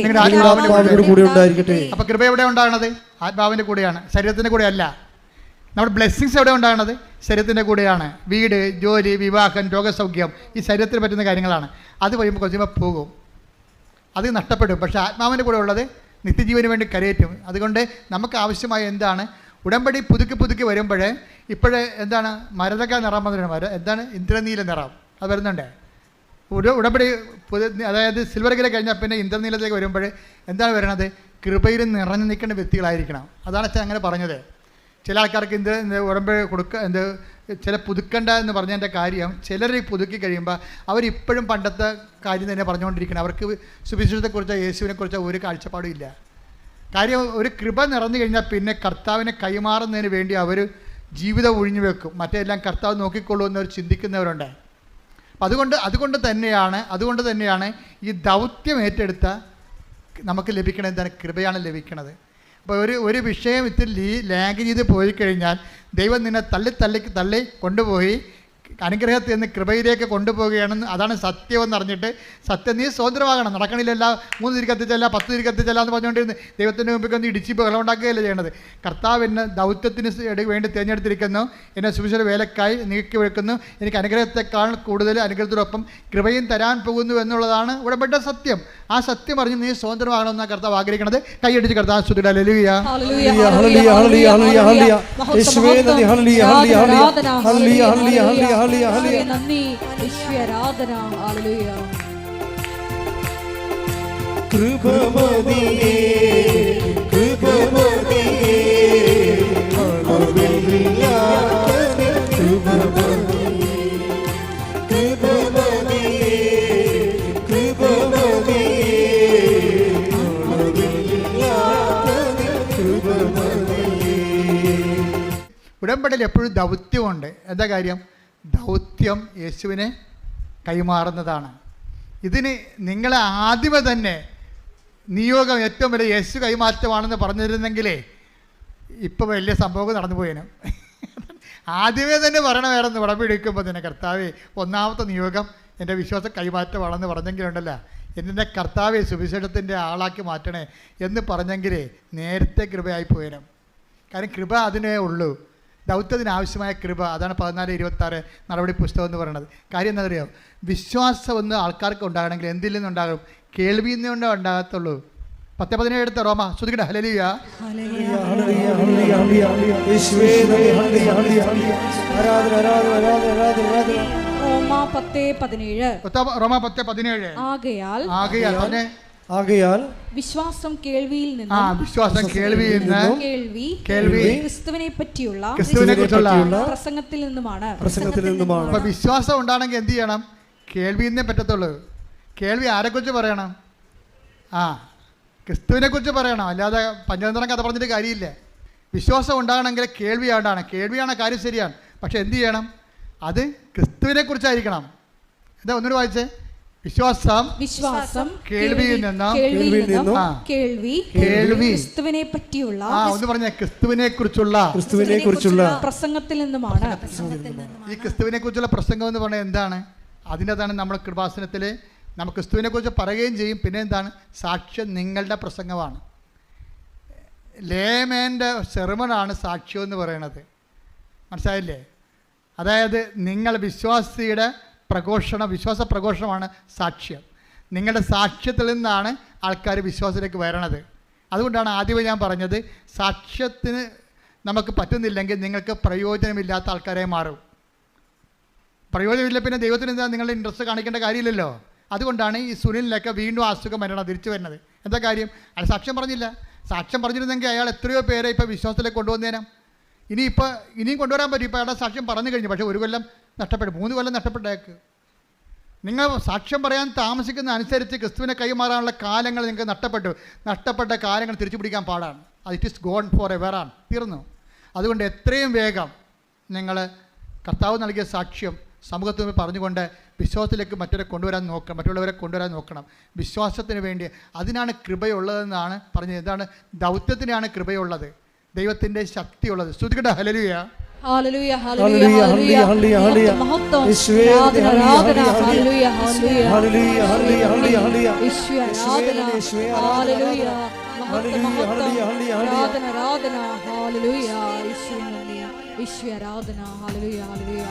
അപ്പൊ കൃപ എവിടെ ഉണ്ടാകണത്? ആത്മാവിന്റെ കൂടെയാണ്, ശരീരത്തിന്റെ കൂടെ അല്ല. നമ്മുടെ ബ്ലെസ്സിങ്സ് എവിടെ ഉണ്ടാകുന്നത്? ശരീരത്തിൻ്റെ കൂടെയാണ്. വീട്, ജോലി, വിവാഹം, രോഗസൗഖ്യം, ഈ ശരീരത്തിന് പറ്റുന്ന കാര്യങ്ങളാണ്. അത് കഴിയുമ്പോൾ കുറച്ചുമ്പോൾ പോകും, അത് നഷ്ടപ്പെടും. പക്ഷേ ആത്മാവിൻ്റെ കൂടെ ഉള്ളത് നിത്യജീവന് വേണ്ടി കരയേറ്റും. അതുകൊണ്ട് നമുക്ക് ആവശ്യമായ എന്താണ്? ഉടമ്പടി പുതുക്കി വരുമ്പോൾ ഇപ്പോഴേ എന്താണ് മരതക നിറം വന്നിട്ട് എന്താണ് ഇന്ദ്രനീല നിറം അത് വരുന്നുണ്ട്. ഉടമ്പടി അതായത് സിൽവർ കഴിഞ്ഞാൽ പിന്നെ ഇന്ദ്രനീലത്തേക്ക് വരുമ്പോൾ എന്താണ് വരണത്? കൃപയിൽ നിറഞ്ഞു നിൽക്കേണ്ട വ്യക്തികളായിരിക്കണം. അതാണ് അച്ഛൻ അങ്ങനെ പറഞ്ഞത്. ചില ആൾക്കാർക്ക് ഉടമ്പടി ചില പുതുക്കണ്ട എന്ന് പറഞ്ഞതിൻ്റെ കാര്യം, ചിലർ പുതുക്കി കഴിയുമ്പോൾ അവരിപ്പോഴും പണ്ടത്തെ കാര്യം തന്നെ പറഞ്ഞുകൊണ്ടിരിക്കണം. അവർക്ക് സുവിശേഷത്തെക്കുറിച്ചോ യേശുവിനെക്കുറിച്ചോ ഒരു കാഴ്ചപ്പാടും ഇല്ല. കാര്യം ഒരു കൃപ നിറഞ്ഞു കഴിഞ്ഞാൽ പിന്നെ കർത്താവിനെ കൈമാറുന്നതിന് വേണ്ടി അവർ ജീവിതം ഒഴിഞ്ഞു വെക്കും. മറ്റെല്ലാം കർത്താവ് നോക്കിക്കൊള്ളൂ എന്നവർ ചിന്തിക്കുന്നവരുണ്ട്. അപ്പം അതുകൊണ്ട് തന്നെയാണ് ഈ ദൗത്യം ഏറ്റെടുത്ത നമുക്ക് ലഭിക്കണത് എന്താണ്? കൃപയാണ് ലഭിക്കണത്. അപ്പോൾ ഒരു വിഷയം ഇത്തിരി ലാഗ് ചെയ്ത് പോയി കഴിഞ്ഞാൽ ദൈവം നിന്നെ തള്ളി കൊണ്ടുപോയി അനുഗ്രഹത്തിൽ നിന്ന് കൃപയിലേക്ക് കൊണ്ടുപോവുകയാണെന്ന്, അതാണ് സത്യമെന്ന് അറിഞ്ഞിട്ട് സത്യം നീ സ്വതന്ത്രമാകണം. നടക്കണില്ലല്ല 3 തിരി കത്തിച്ചല്ല 10 തിരി കത്തിച്ചല്ല എന്ന് പറഞ്ഞുകൊണ്ടിരുന്ന് ദൈവത്തിൻ്റെ മുമ്പിൽ ഒന്ന് ഇടിച്ച് ബഹളം ഉണ്ടാക്കുകയല്ല ചെയ്യണത്. കർത്താവ് എന്നെ ദൗത്യത്തിന് വേണ്ടി തിരഞ്ഞെടുത്തിരിക്കുന്നു, എന്നെ സുവിശേഷ വേലക്കായി നീക്കി വെക്കുന്നു, എനിക്ക് അനുഗ്രഹത്തെക്കാൾ കൂടുതൽ അനുഗ്രഹത്തോടൊപ്പം കൃപയും തരാൻ പോകുന്നു എന്നുള്ളതാണ് ഉടമ്പടിയുടെ സത്യം. ആ സത്യം അറിഞ്ഞ് നീ സ്വതന്ത്രമാകണമെന്നാണ് കർത്താവ് ആഗ്രഹിക്കുന്നത്. കൈയടിച്ച് കർത്താവ് സ്തുതിയുടെ ഹല്ലേലൂയ ഹല്ലേലൂയ ഹല്ലേലൂയ ഹല്ലേലൂയ ഹല്ലേലൂയ യേശുവേ നന്ദി ഹല്ലേലൂയ ഹല്ലേലൂയ ഹല്ലേലൂയ ഹല്ലേലൂയ ഹല്ലേലൂയ ഹല്ലേലൂയ നന്ദി യേശുവേ ആരാധന. ഹല്ലേലൂയ. കൃപമതിയേ കൃപമതിയേ ഹല്ലേലൂയ കൃപമതിയേ കൃപമതിയേ കൃപമതിയേ ഹല്ലേലൂയ കൃപമതിയേ. ഉടമ്പടിയിൽ എപ്പോഴും ദൗത്യമുണ്ട്. എന്താ കാര്യം? ദൗത്യം യേശുവിനെ കൈമാറുന്നതാണ്. ഇതിന് നിങ്ങളെ ആദ്യമേ തന്നെ നിയോഗം ഏറ്റവും വലിയ യേശു കൈമാറ്റമാണെന്ന് പറഞ്ഞിരുന്നെങ്കിലേ ഇപ്പോൾ വലിയ സംഭവം നടന്നു പോയേനും. ആദ്യമേ തന്നെ പറയണമായിരുന്നു ഉടമ്പടി എടുക്കുമ്പോൾ തന്നെ, കർത്താവേ ഒന്നാമത്തെ നിയോഗം എൻ്റെ വിശ്വാസ കൈമാറ്റമാണെന്ന് പറഞ്ഞെങ്കിലുണ്ടല്ലോ, എന്നെ കർത്താവെ സുവിശേഷത്തിൻ്റെ ആളാക്കി മാറ്റണേ എന്ന് പറഞ്ഞെങ്കിലേ നേരത്തെ കൃപയായി പോയേനും. കാരണം കൃപ അതിനേ ഉള്ളൂ. ദൗത്യത്തിന് ആവശ്യമായ കൃപ. അതാണ് 14:26 നടപടി പുസ്തകം എന്ന് പറയുന്നത്. കാര്യം എന്താ അറിയാമോ? വിശ്വാസം ഒന്ന് ആൾക്കാർക്ക് ഉണ്ടാകണമെങ്കിൽ എന്തിൽ നിന്നുണ്ടാകും? കേൾവിയിൽ നിന്നുണ്ടേ ഉണ്ടാകത്തുള്ളൂ. 10:17 എടുത്ത റോമ ശ്രുതിക്കട്ടെ. ഹല്ലേലൂയ. ഹല്ലേലൂയ, ഹല്ലേലൂയ, ഹല്ലേലൂയ, ഹല്ലേലൂയ. യേശുവേ നന്ദി. ഹല്ലേലൂയ, ഹല്ലേലൂയ, ഹല്ലേലൂയ. ആരാധന, ആരാധന, ആരാധന, ആരാധന, ആരാധന. റോമ 10:17 റോമ 10:17 ആകയാൽ വിശ്വാസം കേൾവിയിൽ നിന്ന്, വിശ്വാസം കേൾവിയിൽ നിന്ന്, കേൾവി ക്രിസ്തുവിനെ പറ്റിയുള്ള പ്രസംഗത്തിൽ നിന്നുമാണ്. അപ്പൊ വിശ്വാസം ഉണ്ടാണെങ്കിൽ എന്ത് ചെയ്യണം? കേൾവിന്നേ പറ്റത്തുള്ളൂ. കേൾവി ആരെക്കുറിച്ച് പറയണം? ക്രിസ്തുവിനെ കുറിച്ച് പറയണം. അല്ലാതെ പഞ്ചതന്ത്രം കഥ പറഞ്ഞിട്ട് കാര്യമില്ല. വിശ്വാസം ഉണ്ടാകണമെങ്കിൽ കേൾവിയാണ്. കേൾവിയാണ്, കാര്യം ശരിയാണ്. പക്ഷെ എന്ത് ചെയ്യണം? അത് ക്രിസ്തുവിനെ കുറിച്ചായിരിക്കണം. എന്താ ഒന്നുകൂടി വായിച്ചേ? വിശ്വാസം കേൾവിയിൽ നിന്നും, കേൾവി ക്രിസ്തുവിനെ പറ്റിയുള്ള, ഒന്ന് പറഞ്ഞ ക്രിസ്തുവിനെ കുറിച്ചുള്ള പ്രസംഗത്തിൽ നിന്നുമാണ്. ഈ ക്രിസ്തുവിനെ കുറിച്ചുള്ള പ്രസംഗം എന്ന് പറഞ്ഞാൽ എന്താണ്? അതിൻ്റെതാണ് നമ്മുടെ കൃപാസനത്തിൽ നമുക്ക് ക്രിസ്തുവിനെ കുറിച്ച് പറയുകയും ചെയ്യും. പിന്നെ എന്താണ്? സാക്ഷ്യം നിങ്ങളുടെ പ്രസംഗമാണ്. ലേമേൻ്റെ സെർമണാണ് സാക്ഷ്യം എന്ന് പറയുന്നത്. മനസ്സിലായില്ലേ? അതായത് നിങ്ങൾ വിശ്വാസിയുടെ വിശ്വാസ പ്രഘോഷണമാണ് സാക്ഷ്യം. നിങ്ങളുടെ സാക്ഷ്യത്തിൽ നിന്നാണ് ആൾക്കാർ വിശ്വാസത്തിലേക്ക് വരണത്. അതുകൊണ്ടാണ് ആദ്യമേ ഞാൻ പറഞ്ഞത്, സാക്ഷ്യത്തിന് നമുക്ക് പറ്റുന്നില്ലെങ്കിൽ നിങ്ങൾക്ക് പ്രയോജനമില്ലാത്ത ആൾക്കാരെ മാറും. പ്രയോജനമില്ല പിന്നെ ദൈവത്തിന് എന്താ നിങ്ങളുടെ ഇൻട്രസ്റ്റ് കാണിക്കേണ്ട കാര്യമില്ലല്ലോ. അതുകൊണ്ടാണ് ഈ സുനിലിനൊക്കെ വീണ്ടും അസുഖം വരണം, തിരിച്ചു വരുന്നത്. എന്താ കാര്യം? അയാൾ സാക്ഷ്യം പറഞ്ഞില്ല. സാക്ഷ്യം പറഞ്ഞിരുന്നെങ്കിൽ അയാൾ എത്രയോ പേരെ ഇപ്പോൾ വിശ്വാസത്തിലേക്ക് കൊണ്ടുവന്നേനെ. ഇനിയും കൊണ്ടുവരാൻ പറ്റും. ഇപ്പോൾ അയാളുടെ സാക്ഷ്യം പറഞ്ഞു കഴിഞ്ഞു. പക്ഷേ 1 കൊല്ലം നഷ്ടപ്പെട്ടു, 3 കൊല്ലം നഷ്ടപ്പെട്ടേക്ക്. നിങ്ങൾ സാക്ഷ്യം പറയാൻ താമസിക്കുന്ന അനുസരിച്ച് ക്രിസ്തുവിനെ കൈമാറാനുള്ള കാലങ്ങൾ നിങ്ങൾക്ക് നഷ്ടപ്പെട്ട കാലങ്ങൾ തിരിച്ചു പിടിക്കാൻ പാടാണ്. അത് it is gone forever ആണ്, തീർന്നു. അതുകൊണ്ട് എത്രയും വേഗം നിങ്ങൾ കർത്താവ് നൽകിയ സാക്ഷ്യം സമൂഹത്തിൽ പറഞ്ഞുകൊണ്ട് വിശ്വാസത്തിലേക്ക് മറ്റുള്ളവരെ കൊണ്ടുവരാൻ നോക്കണം. വിശ്വാസത്തിന് വേണ്ടി അതിനാണ് കൃപയുള്ളതെന്നാണ് പറഞ്ഞത്. എന്താണ്? ദൗത്യത്തിനാണ് കൃപയുള്ളത്, ദൈവത്തിൻ്റെ ശക്തിയുള്ളത്. സ്തുതിക്കട്ടെ. ഹല്ലേലൂയ, ഹല്ലേലൂയ, ഹല്ലേലൂയ, ഹല്ലേലൂയ, ഹല്ലേലൂയ. മഹത്വം, ആരാധന, ആരാധന, ഹല്ലേലൂയ, ഹല്ലേലൂയ, ഹല്ലേലൂയ, ഹല്ലേലൂയ, ഹല്ലേലൂയ. യേശുവേ ആരാധന, ഹല്ലേലൂയ, മഹത്വം, ആരാധന, ആരാധന, ഹല്ലേലൂയ. യേശുവേ നന്ദി, യേശുവേ ആരാധന, ഹല്ലേലൂയ, ഹല്ലേലൂയ.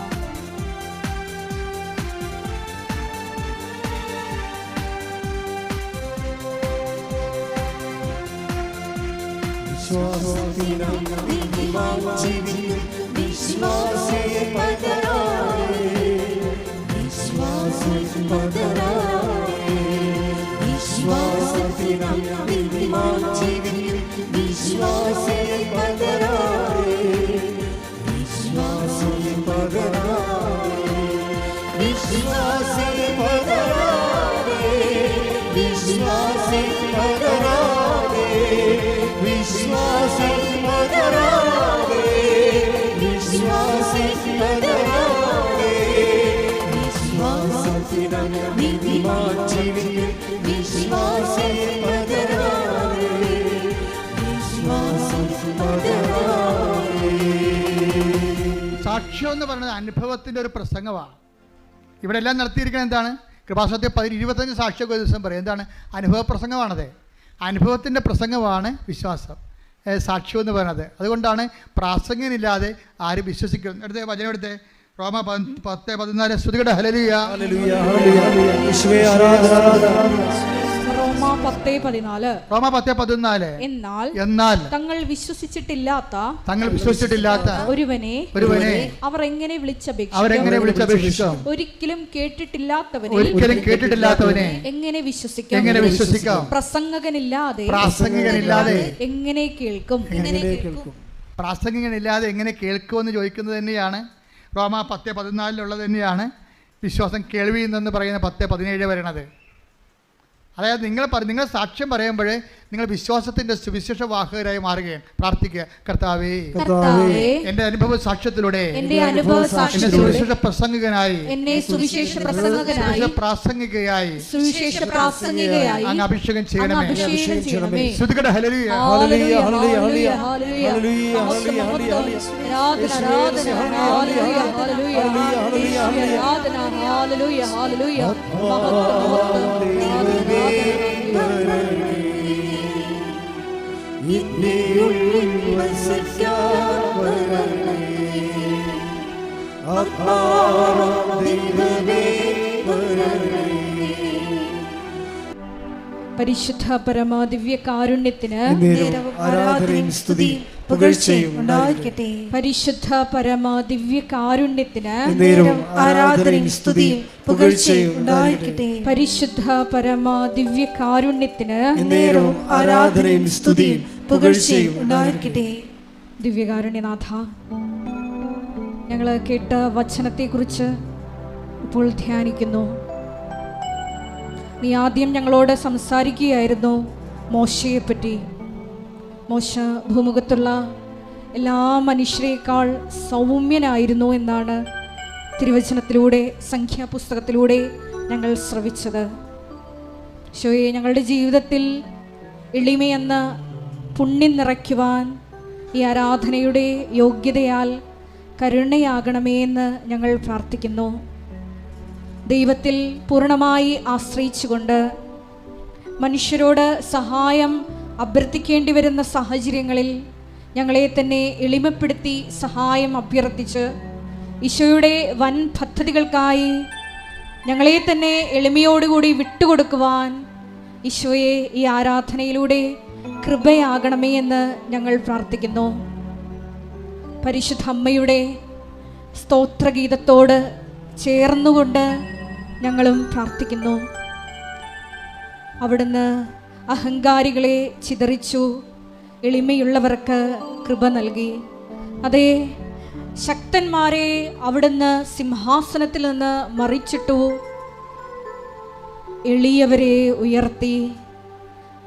സാക്ഷ്യം എന്ന് പറയുന്നത് അനുഭവത്തിൻ്റെ ഒരു പ്രസംഗമാണ്. ഇവിടെ എല്ലാം നടത്തിയിരിക്കുന്നത് എന്താണ്? കൃപാസനത്തെ 25 സാക്ഷ്യം ഒരു ദിവസം പറയും. എന്താണ്? അനുഭവ പ്രസംഗമാണത്. അനുഭവത്തിൻ്റെ പ്രസംഗമാണ് വിശ്വാസം, സാക്ഷ്യം എന്ന് പറയുന്നത്. അതുകൊണ്ടാണ് പ്രാസംഗികനില്ലാതെ ആരും വിശ്വസിക്കും. എടുത്തേ വചനം എടുത്തേ, റോമ 10:14. സ്തുതിക്കട്ടെ. ഹല്ലേലൂയ, ഹല്ലേലൂയ, ഹല്ലേലൂയ. യേശുവേ ആരാധന, ആരാധന. റോമ 10:14. എന്നാൽ തങ്ങൾ വിശ്വസിച്ചിട്ടില്ലാത്ത ഒരുവനെ അവർ എങ്ങനെ വിളിച്ചപേക്ഷിക്കും? ഒരിക്കലും കേട്ടിട്ടില്ലാത്തവനെ എങ്ങനെ വിശ്വസിക്കാം? പ്രസംഗകനില്ലാതെ എങ്ങനെ കേൾക്കും? പ്രാസംഗികനില്ലാതെ എങ്ങനെ കേൾക്കുമെന്ന് ചോദിക്കുന്നത് തന്നെയാണ് റോമ 10:14 തന്നെയാണ് വിശ്വാസം കേൾവിയിൽ നിന്ന് പറയുന്ന 10:17 വരണത്. അതായത് നിങ്ങൾ സാക്ഷ്യം പറയുമ്പോൾ നിങ്ങൾ വിശ്വാസത്തിൻ്റെ സുവിശേഷ വാഹകരായി മാറുകയാണ്. പ്രാർത്ഥിക്കുക, കർത്താവേ എൻ്റെ അനുഭവ സാക്ഷ്യത്തിലൂടെ എന്നെ സുവിശേഷ പ്രസംഗകനായി പ്രാസംഗികയായി അങ്ങ് അഭിഷേകം ചെയ്യണമേ. സ്തുതിക്കട്ടെ. ഹല്ലേലൂയ, ഹല്ലേലൂയ, ഹല്ലേലൂയ, പരിശുദ്ധ പരമ ദിവ്യ കാരുണ്യത്തിന് ആരാധനയും സ്തുതിയും പുകഴ്ചയും ഉണ്ടായിരിക്കട്ടെ. പരിശുദ്ധ പരമ ദിവ്യ കാരുണ്യത്തിന് ആരാധനയും സ്തുതിയും പുകഴ്ചയും ഉണ്ടായിരിക്കട്ടെ. പരിശുദ്ധ പരമ ദിവ്യ കാരുണ്യത്തിന് ആരാധനയും സ്തുതിയും പുകഴ്ചയും ഉണ്ടായിരിക്കട്ടെ. ദിവ്യകാരുണ്യനാഥ, ഞങ്ങൾ കേട്ട വചനത്തെക്കുറിച്ച് ഇപ്പോൾ ധ്യാനിക്കുന്നു. നീ ആദ്യം ഞങ്ങളോട് സംസാരിക്കുകയായിരുന്നു മോശയെപ്പറ്റി. മോശ ഭൂമുഖത്തുള്ള എല്ലാ മനുഷ്യരെക്കാൾ സൗമ്യനായിരുന്നു എന്നാണ് തിരുവചനത്തിലൂടെ, സംഖ്യാപുസ്തകത്തിലൂടെ ഞങ്ങൾ ശ്രവിച്ചത്. ഈശോയെ, ഞങ്ങളുടെ ജീവിതത്തിൽ എളിമയെന്ന പുണ്യം നിറയ്ക്കുവാൻ ഈ ആരാധനയുടെ യോഗ്യതയാൽ കരുണയാകണമേ എന്ന് ഞങ്ങൾ പ്രാർത്ഥിക്കുന്നു. ദൈവത്തിൽ പൂർണ്ണമായി ആശ്രയിച്ചുകൊണ്ട് മനുഷ്യരോട് സഹായം അഭ്യർത്ഥിക്കേണ്ടി വരുന്ന സാഹചര്യങ്ങളിൽ ഞങ്ങളെ തന്നെ എളിമപ്പെടുത്തി സഹായം അഭ്യർത്ഥിച്ച് ഈശോയുടെ വൻ പദ്ധതികൾക്കായി ഞങ്ങളെ തന്നെ എളിമയോടുകൂടി വിട്ടുകൊടുക്കുവാൻ ഈശോയെ ഈ ആരാധനയിലൂടെ കൃപയാകണമേ എന്ന് ഞങ്ങൾ പ്രാർത്ഥിക്കുന്നു. പരിശുദ്ധ അമ്മയുടെ സ്തോത്രഗീതത്തോട് ചേർന്നുകൊണ്ട് ഞങ്ങളും പ്രാർത്ഥിക്കുന്നു. അവിടുന്ന് അഹങ്കാരികളെ ചിതറിച്ചു, എളിമയുള്ളവർക്ക് കൃപ നൽകി. അതേ, ശക്തന്മാരെ അവിടുന്ന് സിംഹാസനത്തിൽ നിന്ന് മറിച്ചിട്ടു, എളിയവരെ ഉയർത്തി.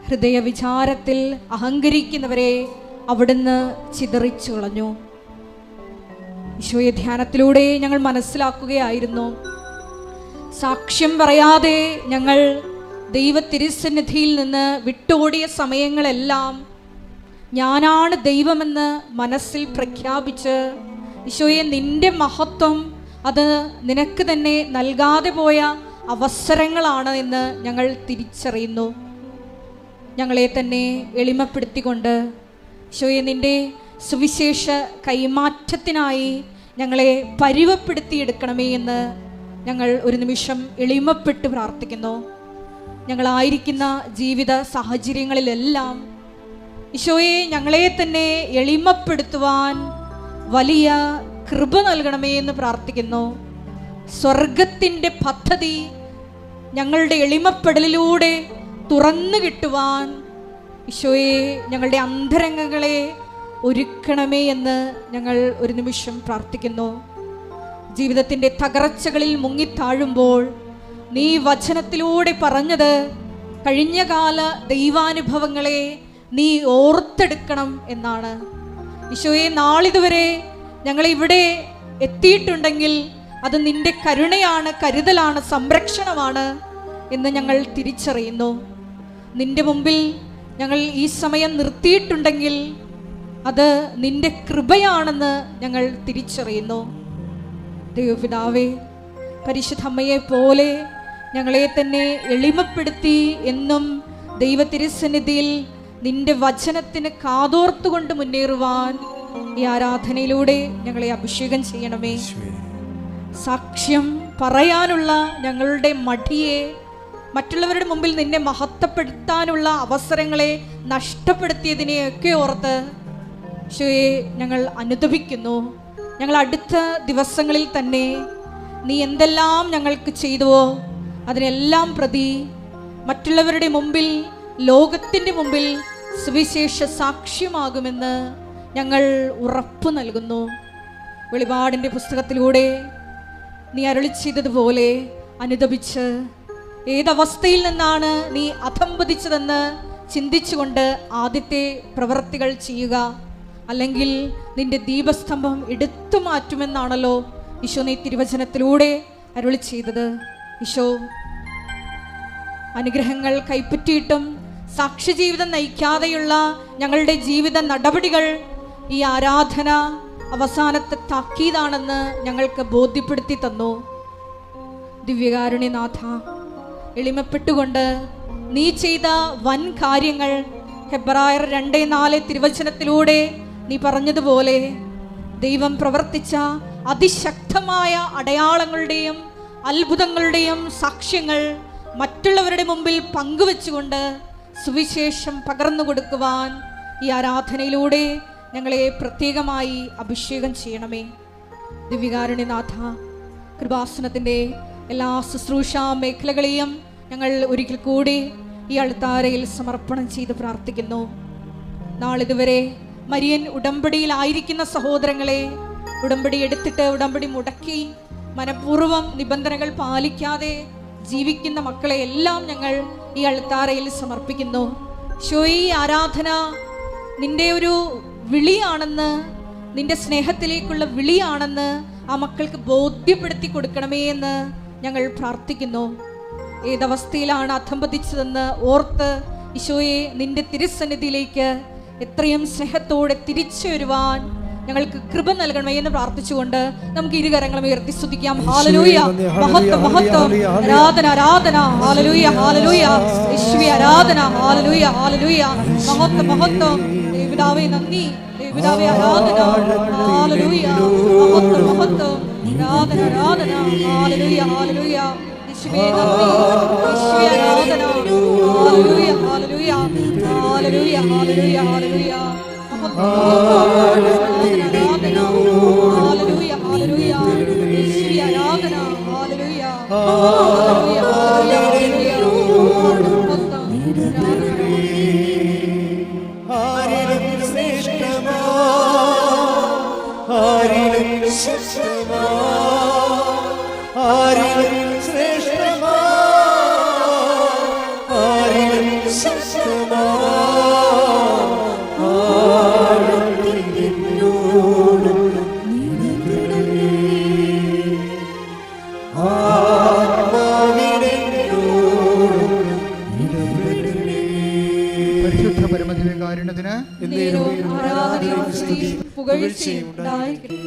ഹൃദയവിചാരത്തിൽ അഹങ്കരിക്കുന്നവരെ അവിടുന്ന് ചിതറിച്ചു കളഞ്ഞു. ഈശോയെ, ധ്യാനത്തിലൂടെ ഞങ്ങൾ മനസ്സിലാക്കുകയായിരുന്നു, സാക്ഷ്യം പറയാതെ ഞങ്ങൾ ദൈവ തിരുസന്നിധിയിൽ നിന്ന് വിട്ടോടിയ സമയങ്ങളെല്ലാം ഞാനാണ് ദൈവമെന്ന് മനസ്സിൽ പ്രഖ്യാപിച്ച്, ഈശോയെ, നിന്റെ മഹത്വം അത് നിനക്ക് തന്നെ നൽകാതെ പോയ അവസരങ്ങളാണ് എന്ന് ഞങ്ങൾ തിരിച്ചറിയുന്നു. ഞങ്ങളെ തന്നെ എളിമപ്പെടുത്തിക്കൊണ്ട് ഈശോയെ, നിന്റെ സുവിശേഷ കൈമാറ്റത്തിനായി ഞങ്ങളെ പരുവപ്പെടുത്തിയെടുക്കണമേ എന്ന് ഞങ്ങൾ ഒരു നിമിഷം എളിമപ്പെട്ട് പ്രാർത്ഥിക്കുന്നു. ഞങ്ങളായിരിക്കുന്ന ജീവിത സാഹചര്യങ്ങളിലെല്ലാം ഈശോയെ, ഞങ്ങളെ തന്നെ എളിമപ്പെടുത്തുവാൻ വലിയ കൃപ നൽകണമേ എന്ന് പ്രാർത്ഥിക്കുന്നു. സ്വർഗത്തിൻ്റെ പദ്ധതി ഞങ്ങളുടെ എളിമപ്പെടലിലൂടെ തുറന്നു കിട്ടുവാൻ ഈശോയെ, ഞങ്ങളുടെ അന്തരംഗങ്ങളെ ഒരുക്കണമേ എന്ന് ഞങ്ങൾ ഒരു നിമിഷം പ്രാർത്ഥിക്കുന്നു. ജീവിതത്തിൻ്റെ തകർച്ചകളിൽ മുങ്ങിത്താഴുമ്പോൾ നീ വചനത്തിലൂടെ പറഞ്ഞത് കഴിഞ്ഞകാല ദൈവാനുഭവങ്ങളെ നീ ഓർത്തെടുക്കണം എന്നാണ്. ഈശോയെ, നാളിതുവരെ ഞങ്ങളിവിടെ എത്തിയിട്ടുണ്ടെങ്കിൽ അത് നിന്റെ കരുണയാണ്, കരുതലാണ്, സംരക്ഷണമാണ് എന്ന് ഞങ്ങൾ തിരിച്ചറിയുന്നു. നിന്റെ മുമ്പിൽ ഞങ്ങൾ ഈ സമയം നിർത്തിയിട്ടുണ്ടെങ്കിൽ അത് നിന്റെ കൃപയാണെന്ന് ഞങ്ങൾ തിരിച്ചറിയുന്നു. ദൈവപിതാവേ, പരിശുദ്ധ അമ്മയെ പോലെ ഞങ്ങളെ തന്നെ എളിമപ്പെടുത്തി എന്നും ദൈവ തിരുസന്നിധിയിൽ നിന്റെ വചനത്തിന് കാതോർത്തുകൊണ്ട് മുന്നേറുവാൻ ഈ ആരാധനയിലൂടെ ഞങ്ങളെ അഭിഷേകം ചെയ്യണമേ. സാക്ഷ്യം പറയാനുള്ള ഞങ്ങളുടെ മടിയെ, മറ്റുള്ളവരുടെ മുമ്പിൽ നിന്നെ മഹത്വപ്പെടുത്താനുള്ള അവസരങ്ങളെ നഷ്ടപ്പെടുത്തിയതിനെയൊക്കെ ഓർത്ത് ഈശോയെ ഞങ്ങൾ അനുതപിക്കുന്നു. ഞങ്ങൾ അടുത്ത ദിവസങ്ങളിൽ തന്നെ നീ എന്തെല്ലാം ഞങ്ങൾക്ക് ചെയ്തുവോ അതിനെല്ലാം പ്രതി മറ്റുള്ളവരുടെ മുമ്പിൽ, ലോകത്തിൻ്റെ മുമ്പിൽ സുവിശേഷ സാക്ഷ്യമാകുമെന്ന് ഞങ്ങൾ ഉറപ്പ് നൽകുന്നു. വെളിപാടിൻ്റെ പുസ്തകത്തിലൂടെ നീ അരുളി ചെയ്തതുപോലെ അനുതപിച്ച് ഏതവസ്ഥയിൽ നിന്നാണ് നീ അധംപതിച്ചതെന്ന് ചിന്തിച്ചുകൊണ്ട് ആദ്യത്തെ പ്രവൃത്തികൾ ചെയ്യുക, അല്ലെങ്കിൽ നിന്റെ ദീപസ്തംഭം എടുത്തു മാറ്റുമെന്നാണല്ലോ ഈശോ നീ തിരുവചനത്തിലൂടെ അരുളി ചെയ്തത്. ഈശോ, അനുഗ്രഹങ്ങൾ കൈപ്പറ്റിയിട്ടും സാക്ഷ്യജീവിതം നയിക്കാതെയുള്ള ഞങ്ങളുടെ ജീവിത നടപടികൾ ഈ ആരാധന അവസാനത്തെ താക്കീതാണെന്ന് ഞങ്ങൾക്ക് ബോധ്യപ്പെടുത്തി തന്നു. ദിവ്യകാരുണ്യനാഥ, എളിമപ്പെട്ടുകൊണ്ട് നീ ചെയ്ത വൻ കാര്യങ്ങൾ ഹെബ്രായർ 2:4 തിരുവചനത്തിലൂടെ നീ പറഞ്ഞതുപോലെ ദൈവം പ്രവർത്തിച്ച അതിശക്തമായ അടയാളങ്ങളുടെയും അത്ഭുതങ്ങളുടെയും സാക്ഷ്യങ്ങൾ മറ്റുള്ളവരുടെ മുമ്പിൽ പങ്കുവെച്ചുകൊണ്ട് സുവിശേഷം പകർന്നു കൊടുക്കുവാൻ ഈ ആരാധനയിലൂടെ ഞങ്ങളെ പ്രത്യേകമായി അഭിഷേകം ചെയ്യണമേ. ദിവ്യകാരുണ്യനാഥ, കൃപാസനത്തിൻ്റെ എല്ലാ ശുശ്രൂഷാ മേഖലകളെയും ഞങ്ങൾ ഒരിക്കൽ കൂടി ഈ അൾത്താരയിൽ സമർപ്പണം ചെയ്ത് പ്രാർത്ഥിക്കുന്നു. നാളിതുവരെ മരിയൻ ഉടമ്പടിയിലായിരിക്കുന്ന സഹോദരങ്ങളെ, ഉടമ്പടി എടുത്തിട്ട് ഉടമ്പടി മുടക്കി മനഃപൂർവ്വം നിബന്ധനകൾ പാലിക്കാതെ ജീവിക്കുന്ന മക്കളെ എല്ലാം ഞങ്ങൾ ഈ അൾത്താരയിൽ സമർപ്പിക്കുന്നു. ഈ ആരാധന നിന്റെ ഒരു വിളിയാണെന്ന്, നിന്റെ സ്നേഹത്തിലേക്കുള്ള വിളിയാണെന്ന് ആ മക്കൾക്ക് ബോധ്യപ്പെടുത്തി കൊടുക്കണമേ എന്ന് ഞങ്ങൾ പ്രാർത്ഥിക്കുന്നു. ഏതവസ്ഥയിലാണ് അധംപതിച്ചതെന്ന് ഓർത്ത് ഈശോയെ നിന്റെ തിരുസന്നിധിയിലേക്ക് എത്രയും സ്നേഹത്തോടെ തിരിച്ചു വരുവാൻ ഞങ്ങൾക്ക് കൃപ നൽകണമേ എന്ന് പ്രാർത്ഥിച്ചുകൊണ്ട് നമുക്ക് ഇരുകരങ്ങളും ഉയർത്തി സ്തുതിക്കാം. ഹല്ലേലൂയ, മഹത്വം മഹത്വം, ആരാധന ആരാധന, ഹല്ലേലൂയ ഹല്ലേലൂയ, യേശുവേ ആരാധന, ഹല്ലേലൂയ ഹല്ലേലൂയ, മഹത്വം മഹത്വം, ദേവപിതാവേ നന്ദി, ദേവപിതാവേ ആരാധന, ഹല്ലേലൂയ, മഹത്വം മഹത്വം, ആരാധന ആരാധന, ഹല്ലേലൂയ ഹല്ലേലൂയ, യേശുവേ നന്ദി, യേശുവേ ആരാധന, ഹല്ലേലൂയ ഹല്ലേലൂയ, ഹല്ലേലൂയ ഹല്ലേലൂയ ഹല്ലേലൂയ,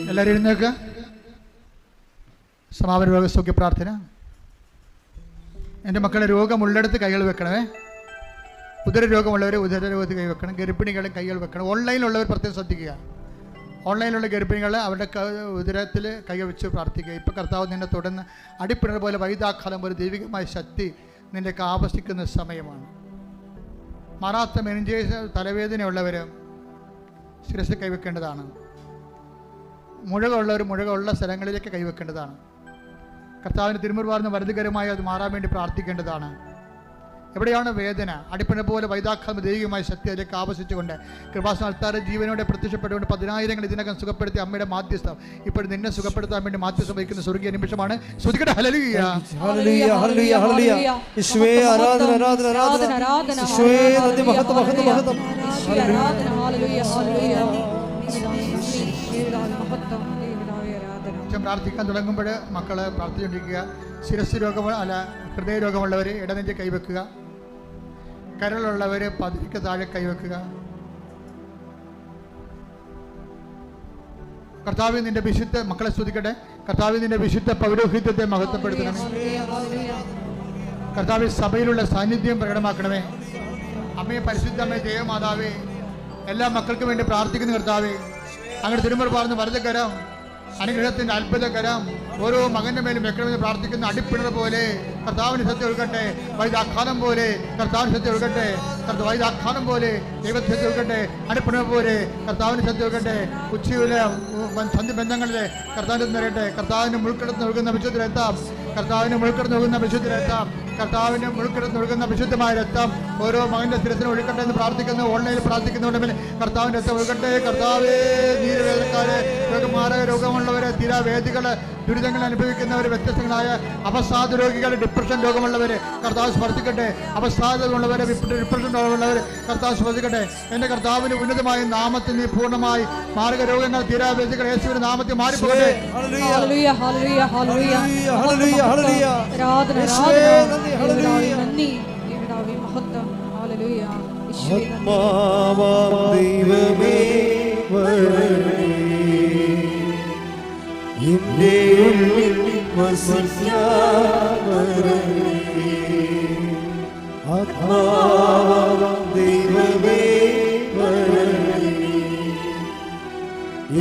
എല്ലാവരും എഴുന്നേൽക്കുക. സമാപന രോഗസൗഖ്യ പ്രാർത്ഥന. എൻ്റെ മക്കളെ രോഗമുള്ളിടത്ത് കൈകൾ വെക്കണമേ. ഉദര രോഗമുള്ളവർ ഉദര രോഗത്തിൽ കൈവെക്കണം. ഗർഭിണികളെ കൈകൾ വെക്കണം. ഓൺലൈനിലുള്ളവർ പ്രത്യേകം ശ്രദ്ധിക്കുക. ഓൺലൈനിലുള്ള ഗർഭിണികൾ അവരുടെ ഉദരത്തിൽ കൈകൾ വെച്ച് പ്രാർത്ഥിക്കുക. ഇപ്പം കർത്താവ് നിന്നെ തുടർന്ന് അടിപ്പിണർ പോലെ വൈതാക്കാലം പോലെ ദൈവികമായ ശക്തി നിന്നെ ആവശ്യിക്കുന്ന സമയമാണ്. മാറാത്ത മെനിഞ്ചേഴ്സ് തലവേദനയുള്ളവർ ശിരസ് കൈവെക്കേണ്ടതാണ്. മുഴകളുള്ളവർ മുഴകളുള്ള സ്ഥലങ്ങളിലേക്ക് കൈവെക്കേണ്ടതാണ്. കർത്താവിന് തിരുമുറുവാർന്ന വലുതുകരമായി അത് മാറാൻ വേണ്ടി പ്രാർത്ഥിക്കേണ്ടതാണ്. എവിടെയാണ് വേദന, അടിപ്പിണ പോലെ വൈതാക്കാലം ദൈവികമായ ശക്തി അതിലേക്ക് ആവശ്യിച്ചുകൊണ്ട് കൃപാസന അൾത്താര ജീവനോടെ പ്രത്യക്ഷപ്പെട്ടുകൊണ്ട് 10,000 ഇതിനകം സുഖപ്പെടുത്തി അമ്മയുടെ മാധ്യസ്ഥം ഇപ്പോൾ നിന്നെ സുഖപ്പെടുത്താൻ വേണ്ടി മാധ്യസ്ഥം വഹിക്കുന്ന സ്വർഗീയ നിമിഷമാണ്. ശ്രുതിക്കട്ടെ ഹല്ലേലൂയ ഹല്ലേലൂയ ഹല്ലേലൂയ ഹല്ലേലൂയ. യേശുവേ ആരാധന ആരാധന ആരാധന ആരാധന, യേശുവേ നന്ദി, മഹത്വം മഹത്വം മഹത്വം, യേശുവേ ആരാധന, ഹല്ലേലൂയ ഹല്ലേലൂയ, മഹത്വം, പ്രാർത്ഥിക്കാൻ തുടങ്ങുമ്പോൾ മക്കൾ പ്രാർത്ഥിച്ചുകൊണ്ടിരിക്കുക. ശിരസ് രോഗം അല്ല ഹൃദയ രോഗമുള്ളവർ ഇടനെഞ്ച് കൈവെക്കുക. കരളുള്ളവർ പതിക്ക് താഴെ കൈവെക്കുക. കർത്താവ് നിന്റെ വിശുദ്ധ മക്കളെ സ്തുതിക്കട്ടെ. കർത്താവ് നിന്റെ വിശുദ്ധ പൗരോഹിത്യത്തെ മഹത്വപ്പെടുത്തണമേ. കർത്താവ് സഭയിലുള്ള സാന്നിധ്യം പ്രകടമാക്കണമേ. അമ്മയെ പരിശുദ്ധ അമ്മയെ ദേവമാതാവേ, എല്ലാ മക്കൾക്കും വേണ്ടി പ്രാർത്ഥിക്കുന്ന കർത്താവേ, അങ്ങനെ തിരുമുറുപാർന്ന് വലതുകരം അനുഗ്രഹത്തിൻ്റെ അത്ഭുതകരം ഓരോ മകൻ്റെ മേലും വെക്കണമെന്ന് പ്രാർത്ഥിക്കുന്ന അടിപ്പിണർ പോലെ കർത്താവിന് സത്യം ഒഴുകട്ടെ. വൈദാഖാനം പോലെ കർത്താവിന് സത്യം ഒഴുകട്ടെ. വൈദാഖാനം പോലെ ദൈവത്തിന് സത്യം ഒഴുകട്ടെ. അടിപ്പിണർ പോലെ കർത്താവിന് സത്യം ഒഴുകട്ടെ. ഉച്ചയിലെ സന്ധി ബന്ധങ്ങളിലെ കർത്താവിന് നിറയട്ടെ. കർത്താവിന് മുൾക്കിടത്ത് ഒഴുകുന്ന വിശുദ്ധരെത്താം. കർത്താവിന് മുൾക്കിടത്ത് ഒഴുകുന്ന വിശുദ്ധരെത്താം. കർത്താവിന് മുൾക്കിടത്ത് ഒഴുകുന്ന വിശുദ്ധമായ രക്തം ഓരോ മകൻ്റെ സ്ഥിരത്തിന് ഒഴുകട്ടെ എന്ന് പ്രാർത്ഥിക്കുന്നു. ഓൺലൈനിൽ പ്രാർത്ഥിക്കുന്നുണ്ടെങ്കിൽ കർത്താവിൻ്റെ രക്തം ഒഴുകട്ടെ. കർത്താവേ, നീരവേദക്കാരെ, രോഗമാരക രോഗമുള്ളവരെ, തീരാവേദികൾ, ദുരിതങ്ങൾ അനുഭവിക്കുന്നവർ, വ്യത്യസ്തങ്ങളായ അവസാദ രോഗികൾ, ഡിപ്രഷൻ രോഗമുള്ളവർ കർത്താവ് സ്പർശിക്കട്ടെ. അവസാദമുള്ളവരെ, ഡിപ്രഷൻ രോഗമുള്ളവർ കർത്താവ് സ്പർശിക്കട്ടെ. എൻ്റെ കർത്താവിന് ഉന്നതമായ നാമത്തിൽ നീ പൂർണ്ണമായി മാരക രോഗങ്ങൾ, തീരാവേദികൾ യേശുവിന്റെ നാമത്തിൽ മാറിപ്പോകട്ടെ. ഹല്ലേലൂയ ഹല്ലേലൂയ ഹല്ലേലൂയ ഹല്ലേലൂയ ഹല്ലേലൂയ, ആരാധന ആരാധന, നന്ദി, യേശുവേ മഹത്വം, ഹല്ലേലൂയ, യേശുവേ ദൈവമേ വരണമേ, എന്റെ ഉള്ളിൽ വസിക്കാൻ വരണമേ. ആത്മാവാം ദൈവമേ വരണമേ,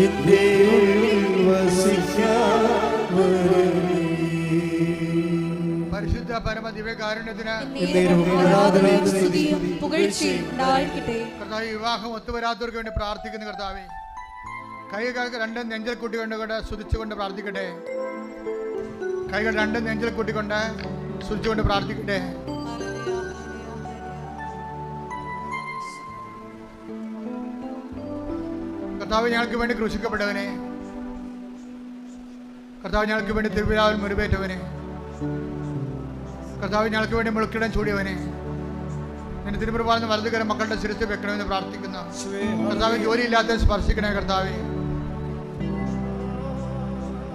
എന്റെ ഉള്ളിൽ വസിക്കാൻ വരണമേ. പരിശുദ്ധ പരമ ദിവ്യകാരുണ്യത്തിന് ആരാധനയും സ്തുതിയും പുകഴ്ചയും ഉണ്ടായിരിക്കട്ടെ. കർത്താവ്, വിവാഹം ഒത്തുവരാത്തവർക്ക് വേണ്ടി പ്രാർത്ഥിക്കുന്ന കർത്താവേ, കൈകൾ രണ്ടും നെഞ്ചൽ കൂട്ടിക്കൊണ്ട് സ്തുതിച്ചുകൊണ്ട് പ്രാർത്ഥിക്കട്ടെ. കൈകൾ രണ്ടും നെഞ്ചൽ കൂട്ടിക്കൊണ്ട് സ്തുതിച്ചുകൊണ്ട് പ്രാർത്ഥിക്കട്ടെ. കർത്താവ്, ഞങ്ങൾക്ക് വേണ്ടി ക്രൂശിക്കപ്പെട്ടവനെ, കർത്താവ്, ഞങ്ങൾക്ക് വേണ്ടി തിരുവിലാവിൽ മുറിവേറ്റവനെ, കർത്താവ്, ഞങ്ങൾക്ക് വേണ്ടി മുളുക്കിടം ചൂടിയവനെ, നിന്റെ തിരുമുറിവാർന്ന് വലതുകരം മക്കളുടെ ശിരസ് വെക്കണമെന്ന് പ്രാർത്ഥിക്കുന്നു. കർത്താവ്, ജോലിയില്ലാത്ത സ്പർശിക്കണേ. കർത്താവ്,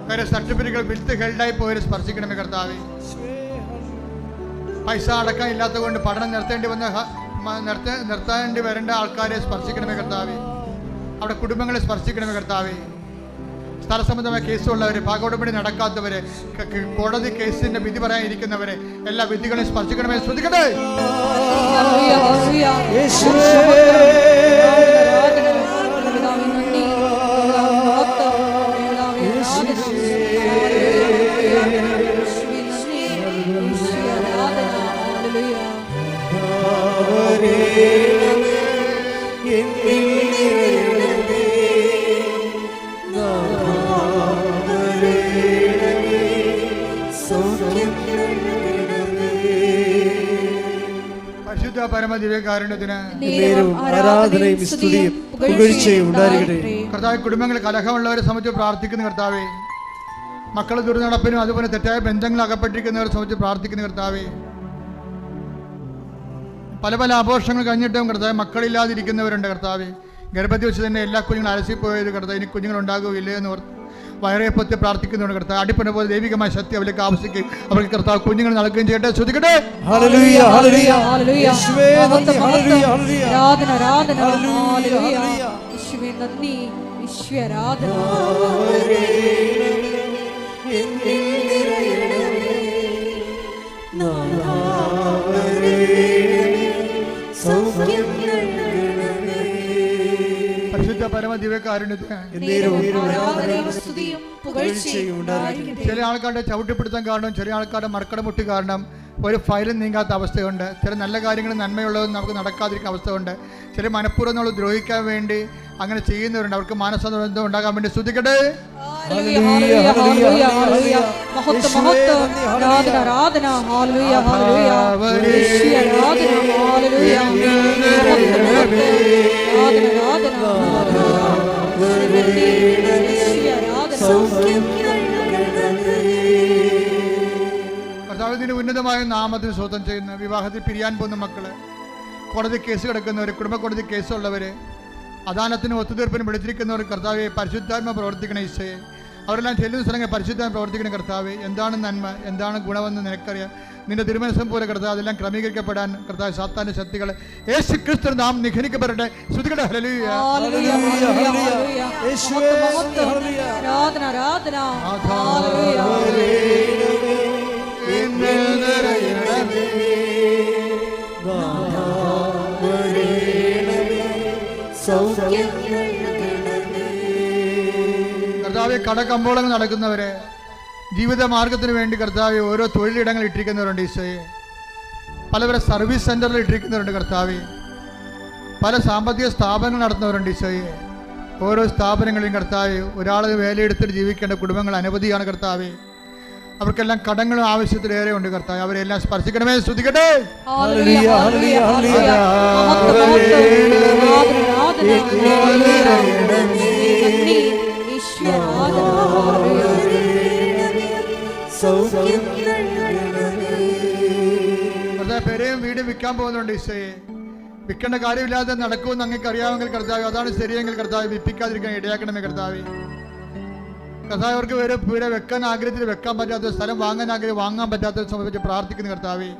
കാര്യം സർട്ടിഫിക്കറ്റുകൾ വിത്ത് ഹെൽഡായി പോയവരെ സ്പർശിക്കണമേ. കർത്താവ്, പൈസ അടക്കം ഇല്ലാത്തത് കൊണ്ട് പഠനം നിർത്തേണ്ടി വരേണ്ട ആൾക്കാരെ സ്പർശിക്കണമേ. കർത്താവ്, അവിടെ കുടുംബങ്ങളെ സ്പർശിക്കണമേ. കർത്താവ്, സ്ഥലസംബന്ധമായ കേസുള്ളവരെ, ഭാഗോടമ്പടി നടക്കാത്തവരെ, കോടതി കേസിന്റെ വിധി പറയാനിരിക്കുന്നവരെ, എല്ലാ വിധികളെയും സ്പർശിക്കണമേ. ശ്രദ്ധിക്കട്ടെ. പരിശുദ്ധ പരമ ദിവ്യകാരുണ്യത്തിന് ആരാധനയും സ്തുതിയും പുകഴ്ചയും ഉണ്ടായിരിക്കട്ടെ. കർത്താവ്, കുടുംബങ്ങളിൽ കലഹമുള്ളവരെ സംബന്ധിച്ച് പ്രാർത്ഥിക്കുന്ന കർത്താവേ, മക്കൾ ദുർനടപ്പിനും അതുപോലെ തെറ്റായ ബന്ധങ്ങൾ അകപ്പെട്ടിരിക്കുന്നവരെ സംബന്ധിച്ച് പ്രാർത്ഥിക്കുന്ന കർത്താവേ, പല പല ആഘോഷങ്ങൾ കഴിഞ്ഞിട്ടും കർത്താവ് മക്കളില്ലാതിരിക്കുന്നവരുണ്ട്. കർത്താവേ, ഗർഭത്തിൽ വെച്ച് തന്നെ എല്ലാ കുഞ്ഞുങ്ങളും അലസിപ്പോയത് കർത്താവ്, ഇനി കുഞ്ഞുങ്ങളുണ്ടാകുകയില്ലേ എന്ന് ഓർത്ത് വയറേപ്പത്തി പ്രാർത്ഥിക്കുന്നുണ്ട്. കർത്താവ്, അടിപ്പന പോലെ ദൈവികമായ ശക്തി അവർക്ക് ആവശ്യിക്കുകയും അവർക്ക് കർത്താവ് കുഞ്ഞുങ്ങൾ നൽകുകയും ചെയ്യട്ടെ. ശ്രദ്ധിക്കട്ടെ. ഹല്ലേലൂയ, ഹല്ലേലൂയ, യേശുവേ നന്ദി, ആരാധന, ആരാധന, ഹല്ലേലൂയ, യേശുവേ നന്ദി, യേശുവേ ആരാധന. പരിശുദ്ധ പരമ ദിവ്യകാരുണ്യത്തിന് ചില ആൾക്കാരുടെ ചവിട്ടിപ്പിടുത്തം കാരണം, ചില ആൾക്കാരുടെ മർക്കടമുട്ടി കാരണം ഒരു ഫയലും നീങ്ങാത്ത അവസ്ഥയുണ്ട്. ചില നല്ല കാര്യങ്ങൾ നന്മയുള്ളതും നമുക്ക് നടക്കാതിരിക്കുന്ന അവസ്ഥയുണ്ട്. ചില മനഃപൂർവ്വം നമ്മൾ ദ്രോഹിക്കാൻ വേണ്ടി അങ്ങനെ ചെയ്യുന്നവരുണ്ട്. അവർക്ക് മാനസാന്തരം ഉണ്ടാകാൻ വേണ്ടി സ്തുതിക്കട്ടെ. കർത്താവിന്റെ ഉന്നതമായ നാമത്തിൽ സ്വന്തം ചെയ്യുന്ന, വിവാഹത്തിൽ പിരിയാൻ പോകുന്ന മക്കള്, കോടതി കേസ് കിടക്കുന്നവർ, കുടുംബ കോടതി കേസുള്ളവര്, അദാലത്തിനും ഒത്തുതീർപ്പിനും വിളിച്ചിരിക്കുന്നവർ, കർത്താവെ പരിശുദ്ധാത്മ പ്രവർത്തിക്കണ ഈശോയെ. അവരെല്ലാം ചെല്ലുന്ന സ്ഥലങ്ങൾ പരിശുദ്ധാത്മ പ്രവർത്തിക്കണ കർത്താവെ. എന്താണ് നന്മ, എന്താണ് ഗുണമെന്ന് നിനക്കറിയാം. നിന്റെ തിരുമനസം പോലെ കർത്താവ് അതെല്ലാം ക്രമീകരിക്കപ്പെടാൻ കർത്താവ് സാത്താന്റെ ശക്തികൾ യേശു ക്രിസ്തു നാം നിഖനിക്കപ്പെടട്ടെ. ശ്രുതികട്ടെ. ഹല്ലേലൂയ, യേശുവേ ആരാധന, ആരാധന, കർത്താവെ, കടകമ്പോളങ്ങൾ നടക്കുന്നവരെ, ജീവിത മാർഗത്തിന് വേണ്ടി കർത്താവെ ഓരോ തൊഴിലിടങ്ങൾ ഇട്ടിരിക്കുന്നവരുണ്ട് ഈശോയെ. പലവരെ സർവീസ് സെൻ്ററിൽ ഇട്ടിരിക്കുന്നവരുണ്ട് കർത്താവെ. പല സാമ്പത്തിക സ്ഥാപനങ്ങൾ നടത്തുന്നവരുണ്ട് ഈശോയെ. ഓരോ സ്ഥാപനങ്ങളിലും കർത്താവെ ഒരാൾ വേലയെടുത്തിട്ട് ജീവിക്കേണ്ട കുടുംബങ്ങൾ അനവധിയാണ് കർത്താവെ. അവർക്കെല്ലാം കടങ്ങളും ആവശ്യത്തിലേറെ ഉണ്ട് കർത്താവ്. അവരെല്ലാം സ്പർശിക്കണമേ. ശ്രദ്ധിക്കട്ടെ. പെരയും വീടും വിൽക്കാൻ പോകുന്നുണ്ട് ഈശോയെ. വിൽക്കേണ്ട കാര്യമില്ലാതെ നടക്കുമെന്ന് അങ്ങേക്ക് അറിയാമെങ്കിൽ കർത്താവ്, അതാണ് ശരിയെങ്കിൽ കർത്താവ് വിൽപ്പിക്കാതിരിക്കാൻ ഇടയാക്കണമേ കർത്താവ്. കർത്താവ്, അവർക്ക് വീട് വെക്കാൻ ആഗ്രഹത്തിൽ വെക്കാൻ പറ്റാത്ത, സ്ഥലം വാങ്ങാൻ വാങ്ങാൻ പറ്റാത്തത് സംബന്ധിച്ച് പ്രാർത്ഥിക്കുന്ന കർത്താവ്.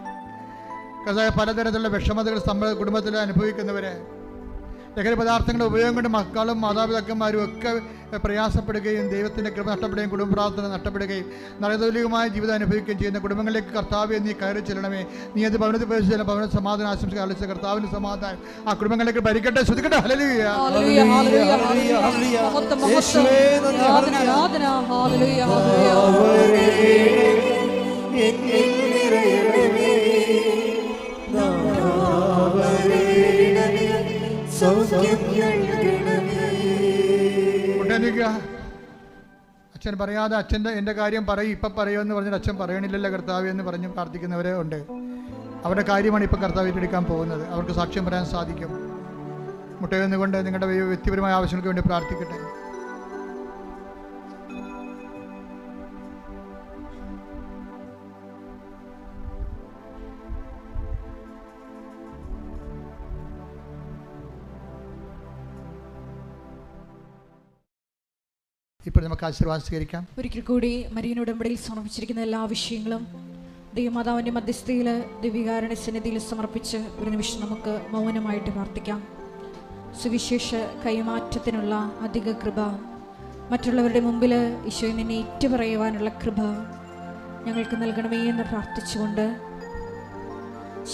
കർത്താവ്, പലതരത്തിലുള്ള വിഷമതകൾ കുടുംബത്തിൽ അനുഭവിക്കുന്നവരെ, ലഹരി പദാർത്ഥങ്ങളുടെ ഉപയോഗം കൊണ്ട് മക്കളും മാതാപിതാക്കന്മാരും ഒക്കെ പ്രയാസപ്പെടുകയും ദൈവത്തിൻ്റെ കൃപ നഷ്ടപ്പെടുകയും കുടുംബ പ്രാർത്ഥന നഷ്ടപ്പെടുകയും നരതുല്യമായ ജീവിതം അനുഭവിക്കുകയും ചെയ്യുന്ന കുടുംബങ്ങളിലേക്ക് കർത്താവെ നീ കയറി ചെല്ലണമേ. നീ അത് ഭവനത്തിൽ പ്രവേശിച്ചാലും ഭവന സമാധാനം ആശംസിക്കുക. അളിച്ച കർത്താവിന് സമാധാനം ആ കുടുംബങ്ങളിലേക്ക് ഭരിക്കട്ടെ. ശ്രദ്ധിക്കട്ടെ. ഹല്ലേലൂയ, ഹല്ലേലൂയ. സൗഖ്യം നൽകണമേ. കൊണ്ടേന്നിരിക്കുക. അച്ഛൻ പറയാതെ അച്ഛൻ്റെ എൻ്റെ കാര്യം പറയും ഇപ്പം പറയുമെന്ന് പറഞ്ഞിട്ട് അച്ഛൻ പറയണില്ലല്ലോ കർത്താവ് എന്ന് പറഞ്ഞ് പ്രാർത്ഥിക്കുന്നവരെ ഉണ്ട്. അവരുടെ കാര്യമാണ് ഇപ്പം കർത്താവ് ഏറ്റെടുക്കാൻ പോകുന്നത്. അവർക്ക് സാക്ഷ്യം പറയാൻ സാധിക്കും. മുട്ടയെന്നുകൊണ്ട് നിങ്ങളുടെ വ്യക്തിപരമായ ആവശ്യങ്ങൾക്ക് വേണ്ടി പ്രാർത്ഥിക്കട്ടെ. ഇപ്പോൾ നമുക്ക് ആശീർവാദം സ്വീകരിക്കാം. ഒരിക്കൽ കൂടി മരിയൻ ഉടമ്പടിയിൽ സമർപ്പിച്ചിരിക്കുന്ന എല്ലാ വിഷയങ്ങളും ദൈവമാതാവിൻ്റെ മധ്യസ്ഥയിൽ ദിവ്യകാരുണ്യ സന്നിധിയിൽ സമർപ്പിച്ച് ഒരു നിമിഷം നമുക്ക് മൗനമായിട്ട് പ്രാർത്ഥിക്കാം. സുവിശേഷ കൈമാറ്റത്തിനുള്ള അധിക കൃപ, മറ്റുള്ളവരുടെ മുമ്പിൽ ഈശോയെ നിന്നെ ഏറ്റുപറയുവാനുള്ള കൃപ ഞങ്ങൾക്ക് നൽകണമേ എന്ന് പ്രാർത്ഥിച്ചുകൊണ്ട്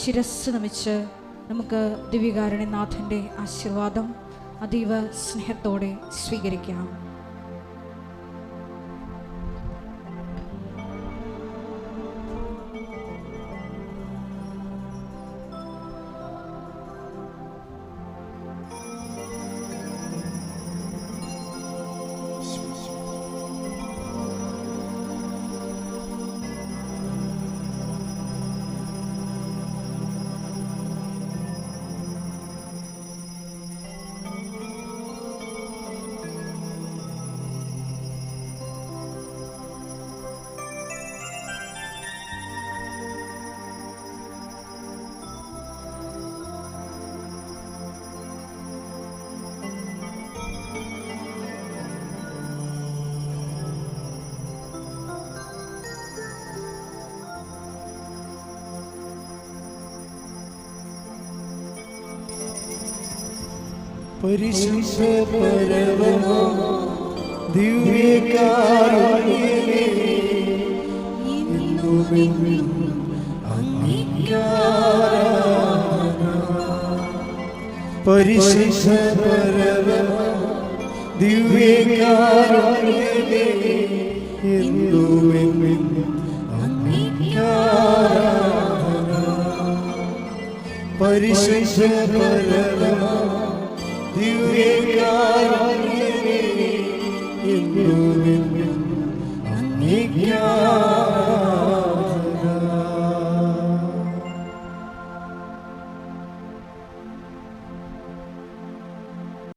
ശിരസ് നമിച്ച് നമുക്ക് ദിവ്യകാരുണ്യനാഥൻ്റെ ആശീർവാദം അതീവ സ്നേഹത്തോടെ സ്വീകരിക്കാം. പരിശുദ്ധ പരമ ദിവ്യകാരുണ്യമേ, എന്നുമെന്നും അങ്ങേക്കാരാധന. പരിശുദ്ധ പരമ ദിവ്യകാരുണ്യമേ, എന്നുമെന്നും അങ്ങേക്കാരാധന. പരിശുദ്ധ പരമ ദിവ്യകാരുണ്യമേ, എന്നുമെന്നും അങ്ങേക്കാരാധന.